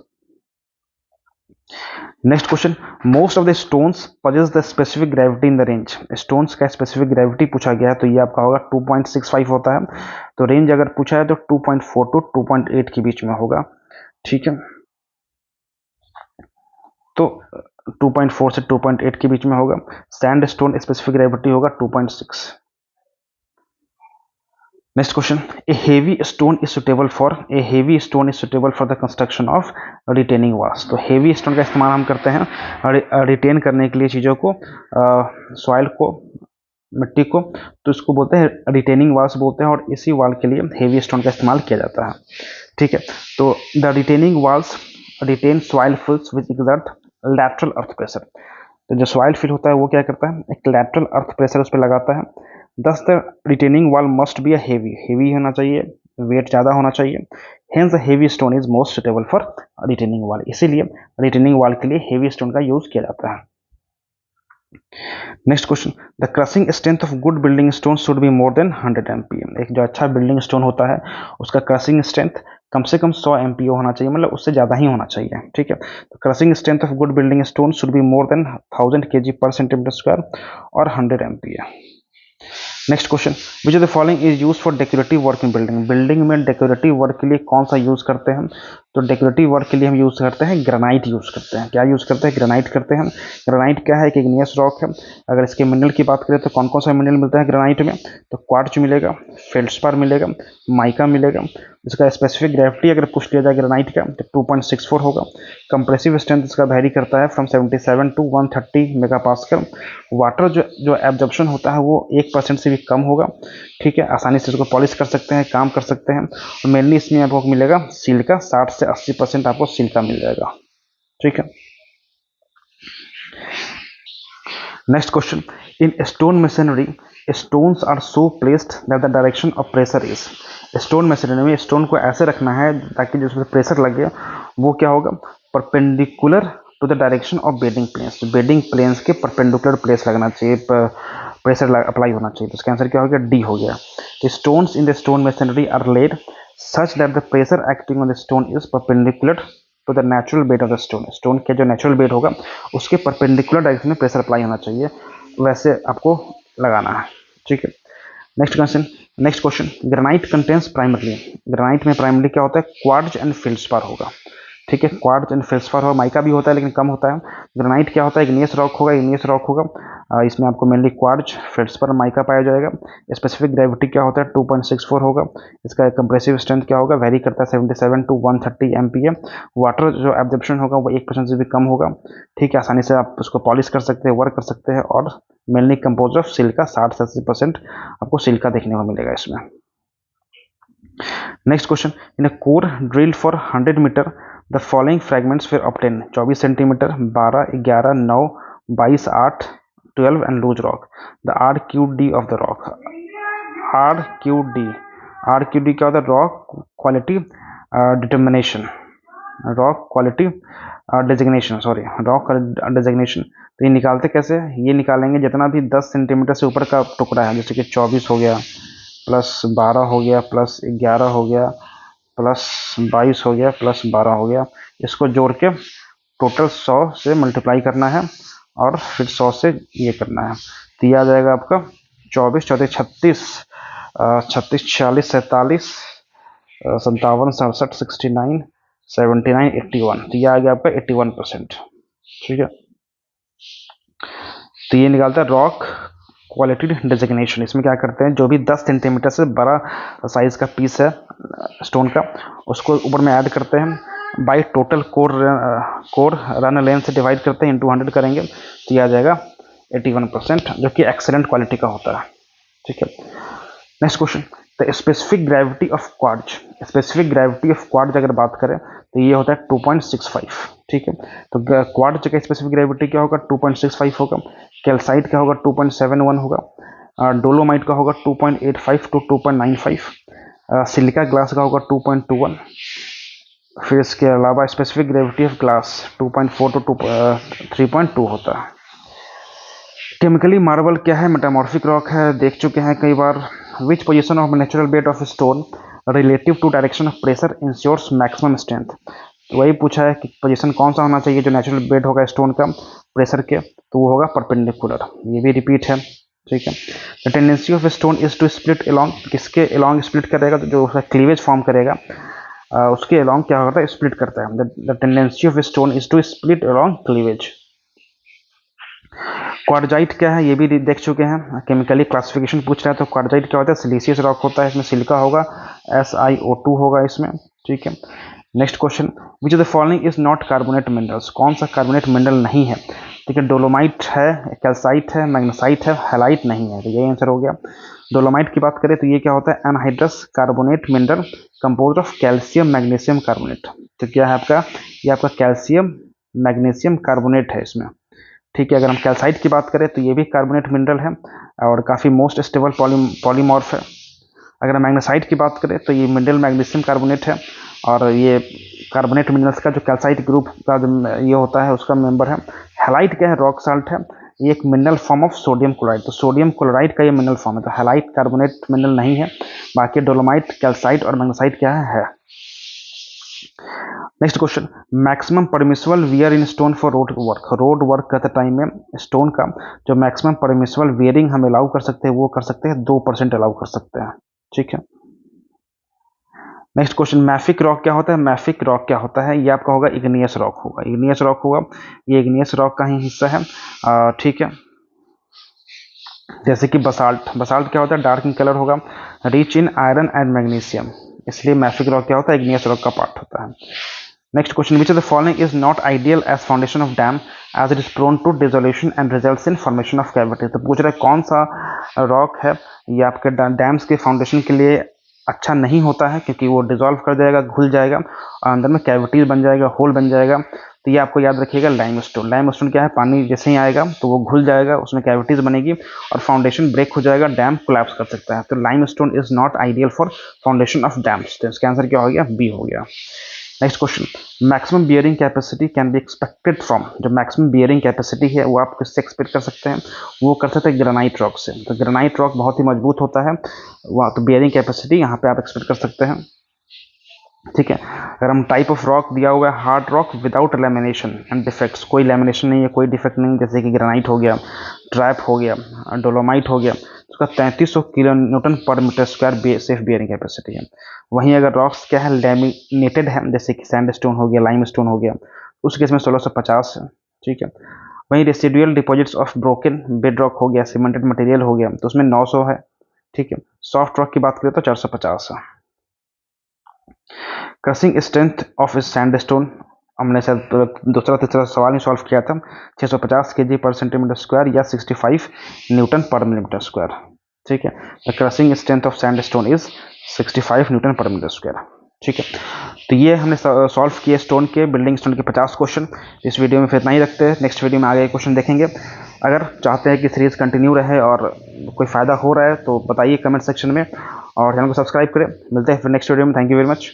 Next question, most of the stones possess the specific gravity in the range, stones का स्पेसिफिक ग्रेविटी पूछा गया है, तो ये आपका होगा 2.65 होता है, तो रेंज अगर पूछा है तो 2.4 टू 2.8 के बीच में होगा, ठीक है। तो 2.4 से 2.8 के बीच में होगा। सैंड स्टोन स्पेसिफिक ग्रेविटी होगा 2.6। Next question, A heavy stone is suitable for, A heavy stone is suitable for the construction of retaining walls, तो हेवी स्टोन का इस्तेमाल हम करते हैं रिटेन करने के लिए चीज़ों को, सॉइल को, मिट्टी को, तो इसको बोलते हैं रिटेनिंग वॉल्स बोलते हैं, और इसी वॉल के लिए हेवी स्टोन का इस्तेमाल किया जाता है, ठीक है। तो the retaining walls retain soil fills with exert lateral earth pressure, तो जो सॉइल फिल होता है वो क्या करता है, एक लैटरल अर्थ प्रेशर उस पर लगाता है। दस the retaining wall must be a heavy होना चाहिए, वेट ज़्यादा होना चाहिए, hence heavy stone is most suitable for retaining wall, इसीलिए रिटेनिंग वॉल के लिए हेवी स्टोन का यूज किया जाता है। Next question, the crushing strength of good building stone should be more then 100 MPa, एक जो अच्छा बिल्डिंग स्टोन होता है उसका क्रशिंग स्ट्रेंथ कम से कम 100 MPa होना चाहिए, मतलब उससे ज़्यादा ही होना चाहिए, ठीक है। तो crushing strength of good building stone should be more then 1000 kg पर सेंटीमीटर स्क्वायर और 100 MPa। Next question, which of the following is use for decorative work in building, building में डेकोरेटिव वर्क के लिए कौन सा यूज करते हैं, तो डेकोरेटिव वर्क के लिए हम यूज करते हैं ग्रेनाइट यूज करते हैं। क्या यूज करते हैं, ग्रेनाइट करते हैं। ग्रेनाइट क्या है, एक इग्नियस रॉक है। अगर इसके मिनरल की बात करें तो कौन कौन सा मिनरल मिलता है ग्रेनाइट में, तो क्वार्ट्ज मिलेगा, फेल्डस्पार मिलेगा, माइका मिलेगा। इसका स्पेसिफिक ग्रेविटी अगर पूछ लिया जाए ग्रेनाइट का तो 2.64 होगा। कंप्रेसिव स्ट्रेंथ इसका वैरी करता है फ्रॉम 77 टू 130 मेगापास्कल। वाटर जो एब्जॉर्प्शन होता है वो 1% से भी कम होगा, ठीक है। आसानी से इसको पॉलिश कर सकते हैं, काम कर सकते हैं। और मेनली इसमें आपको मिलेगा सिलिका, 60 से 80% आपको सिलिका मिल जाएगा, ठीक है। Next question, in stone masonry stones are so placed that the direction of pressure is, stone masonry में स्टोन को ऐसे रखना है ताकि जिसमें प्रेशर लगे वो क्या होगा, perpendicular to the direction of bedding planes, bedding planes के परपेंडिकुलर प्लेस लगना चाहिए, प्रेशर अप्लाई होना चाहिए। तो इसका आंसर क्या हो गया, डी हो गया। Stones in the stone masonry are laid such that the pressure acting on the stone is perpendicular to the natural bed of the stone, stone के जो नेचुरल बेड होगा उसके परपेंडिकुलर डायरेक्शन में प्रेशर अप्लाई होना चाहिए, वैसे आपको लगाना है, ठीक है। Next question, granite contains primarily, granite में प्राइमरली क्या होता है, क्वार्ट्ज एंड फेल्डस्पार होगा, ठीक है। क्वार्ट्ज एंड फेल्सपार और माइका भी होता है लेकिन कम होता है। ग्रेनाइट क्या होता है, इग्नियस रॉक होगा, इग्नियस रॉक होगा। इसमें आपको मेनली क्वार्ट्ज, फेल्सपार और माइका पाया जाएगा। स्पेसिफिक ग्रेविटी क्या होता है, 2.64 होगा। इसका कंप्रेसिव स्ट्रेंथ क्या होगा, वेरी करता है 77 to 130 MPa। वाटर जो एब्जॉर्प्शन होगा वो 1% से भी कम होगा। ठीक है, आसानी से आप उसको पॉलिश कर सकते हैं, वर्क कर सकते हैं। और मेनली कंपोज ऑफ सिल्का, 60-80% आपको सिल्का देखने को मिलेगा इसमें। Next question, in a core drilled for 100 metre the following fragments फिर obtain. 24 centimetre, 12, 11, 9, 22, 8, 12 and loose rock. The RQD of the rock. RQD, RQD क्या होता है, rock quality determination, rock quality designation, sorry rock designation. तो ये निकालते कैसे, ये निकालेंगे जितना भी 10 सेंटीमीटर से ऊपर का टुकड़ा है, जैसे कि 24 हो गया, प्लस 12 हो गया, प्लस 11 हो गया, प्लस 22 हो गया, प्लस 12 हो गया। इसको जोड़ के टोटल 100 से मल्टीप्लाई करना है और फिर 100 से ये करना है। तो ये आ जाएगा आपका 24, 34, 36, 36, 46, 47, 57, 67, 69, 79, 81। तो ये आ गया आपका 81%। ठीक है, तो ये निकालता है रॉक क्वालिटी डेजिग्नेशन। इसमें क्या करते हैं, जो भी 10 सेंटीमीटर से बड़ा साइज का पीस है स्टोन का, उसको ऊपर में ऐड करते हैं, by total core run length से डिवाइड करते हैं, इंटू 100 करेंगे, तो ये आ जाएगा 81%, जो कि एक्सेलेंट क्वालिटी का होता है। ठीक है, next question, the specific gravity of quartz. Specific gravity of quartz अगर बात करें तो ये होता है 2.65। ठीक है, तो क्वार्ट्ज का स्पेसिफिक ग्रेविटी क्या होगा, 2.65 होगा। कैल्साइट का होगा 2.71 होगा। डोलोमाइट का होगा 2.85 to 2.95। सिलिका ग्लास का होगा 2.21। फिर इसके अलावा specific gravity of glass 2.4 to 3.2 होता है। केमिकली मार्बल क्या है, मेटामॉर्फिक रॉक है, देख चुके हैं कई बार। Which position of natural bed of stone relative to direction of pressure ensures maximum strength. वही पूछा है कि पोजीशन कौन सा होना चाहिए जो नेचुरल बेड होगा स्टोन का प्रेशर के, तो वो होगा परपेंडिकुलर। ये भी रिपीट है। ठीक है, the tendency of stone is to split along, किसके अलोंग स्प्लिट करेगा, तो जो उसका क्लीवेज फॉर्म करेगा उसके अलोंग क्या होता है, स्प्लिट करता है। The tendency of stone is to split along cleavage. Quartzite क्या है, ये भी देख चुके हैं। केमिकली क्लासिफिकेशन पूछ रहा है तो क्वार्जाइट क्या होता है, सिलिशियस रॉक होता है, इसमें सिलिका होगा, SiO2 होगा इसमें। ठीक है, next question, which of the following is not carbonate minerals. कौन सा कार्बोनेट मिनरल नहीं है। ठीक है, डोलोमाइट है, कैल्साइट है, मैग्नेसाइट है, हैलाइट नहीं है। तो ये आंसर हो गया। डोलोमाइट की बात करें तो ये क्या होता है, anhydrous carbonate mineral compose of calcium magnesium carbonate. तो क्या है आपका, ये आपका कैल्शियम मैग्नीशियम कार्बोनेट है इसमें। ठीक है, अगर हम कैल्साइट की बात करें तो ये भी कार्बोनेट मिनरल है और काफ़ी मोस्ट स्टेबल पॉलीमॉर्फ है। अगर हम मैग्नेसाइट की बात करें तो ये मिनरल मैग्नीशियम कार्बोनेट है और ये कार्बोनेट मिनरल्स का जो कैल्साइट ग्रुप का जो ये होता है उसका मेंबर है। हैलाइट क्या है, रॉक साल्ट है, ये एक mineral form of sodium chloride. तो सोडियम क्लोराइड का ये मिनरल फॉर्म है, तो हैलाइट कार्बोनेट मिनरल नहीं है। बाकी डोलोमाइट, कैल्साइट और मैग्नेसाइट क्या है। Next question, maximum permissible wear in stone for road work. Road work करते टाइम में स्टोन का जो मैक्सिमम परमिसिबल वियरिंग हम अलाउ कर सकते हैं वो कर सकते हैं 2% अलाउ कर सकते हैं। ठीक है, नेक्स्ट क्वेश्चन, मैफिक रॉक क्या होता है। मैफिक रॉक क्या होता है, ये आपका होगा इग्नियस रॉक होगा, इग्नियस रॉक होगा, ये इग्नियस रॉक का ही हिस्सा है। ठीक है, जैसे कि बसाल्ट, बसाल्ट क्या होता है, डार्क इन कलर होगा, rich in iron and magnesium, इसलिए मैफिक रॉक क्या होता है, इग्नियस रॉक का पार्ट होता है। Next question, which of the following is not ideal as foundation of dam as it is prone to dissolution and results in formation of cavity. तो पूछ रहे कौन सा रॉक है ये आपके डैम्स के फाउंडेशन के लिए अच्छा नहीं होता है, क्योंकि वो डिजोल्व कर जाएगा, घुल जाएगा और अंदर में कैविटीज बन जाएगा, होल बन जाएगा। तो ये आपको याद रखिएगा, लाइमस्टोन। लाइमस्टोन क्या है, पानी जैसे ही आएगा तो वो घुल जाएगा, उसमें कैविटीज बनेगी और फाउंडेशन ब्रेक हो जाएगा, डैम कोलैप्स कर सकता है। तो limestone is not ideal for foundation of dams. तो इसका आंसर क्या हो गया, बी हो गया। Next question, maximum bearing capacity can be expected from. जो मैक्सिमम बियरिंग कैपेसिटी है वो आप किससे एक्सपेक्ट कर सकते हैं, वो कर सकते हैं ग्रेनाइट रॉक से। तो ग्रेनाइट रॉक बहुत ही मजबूत होता है, वहाँ तो बियरिंग कैपेसिटी यहाँ पे आप एक्सपेक्ट कर सकते हैं। ठीक है, अगर हम टाइप ऑफ रॉक दिया हुआ है hard rock without lamination and defects, कोई लैमिनेशन नहीं है, कोई डिफेक्ट नहीं, जैसे कि ग्रेनाइट हो गया, ट्रैप हो गया, डोलोमाइट हो गया, उसका 3300 kilo newton per metre square safe bearing capacity है। वहीं अगर रॉक्स क्या है, लैमिनेटेड है, जैसे कि सैंडस्टोन हो गया, लाइमस्टोन हो गया, उस केस में 1650 है। ठीक है। वहीं residual deposits of broken bed rock हो गया, सीमेंटेड मटेरियल हो गया, तो उसमें 900 है। ठीक है। सॉफ्ट रॉक की बात करें तो 450 है। क्रशिंग स्ट्रेंथ ऑफ सैंडस्टोन हमने शायद दूसरा तीसरा सवाल में सॉल्व किया था, 650 केजी पर सेंटीमीटर स्क्वायर या 65 न्यूटन पर मिलीमीटर स्क्वायर। ठीक है। The crushing strength of sandstone is 65 Newton per metre square. ठीक है। तो ये हमने सॉल्व किए स्टोन के, बिल्डिंग स्टोन के 50 क्वेश्चन। इस वीडियो में फिर इतना ही रखते हैं, नेक्स्ट वीडियो में आगे क्वेश्चन देखेंगे। अगर चाहते हैं कि सीरीज़ कंटिन्यू रहे और कोई फ़ायदा हो रहा है तो बताइए कमेंट सेक्शन में, और चैनल को सब्सक्राइब करें। मिलते हैं फिर नेक्स्ट वीडियो में। Thank you very much.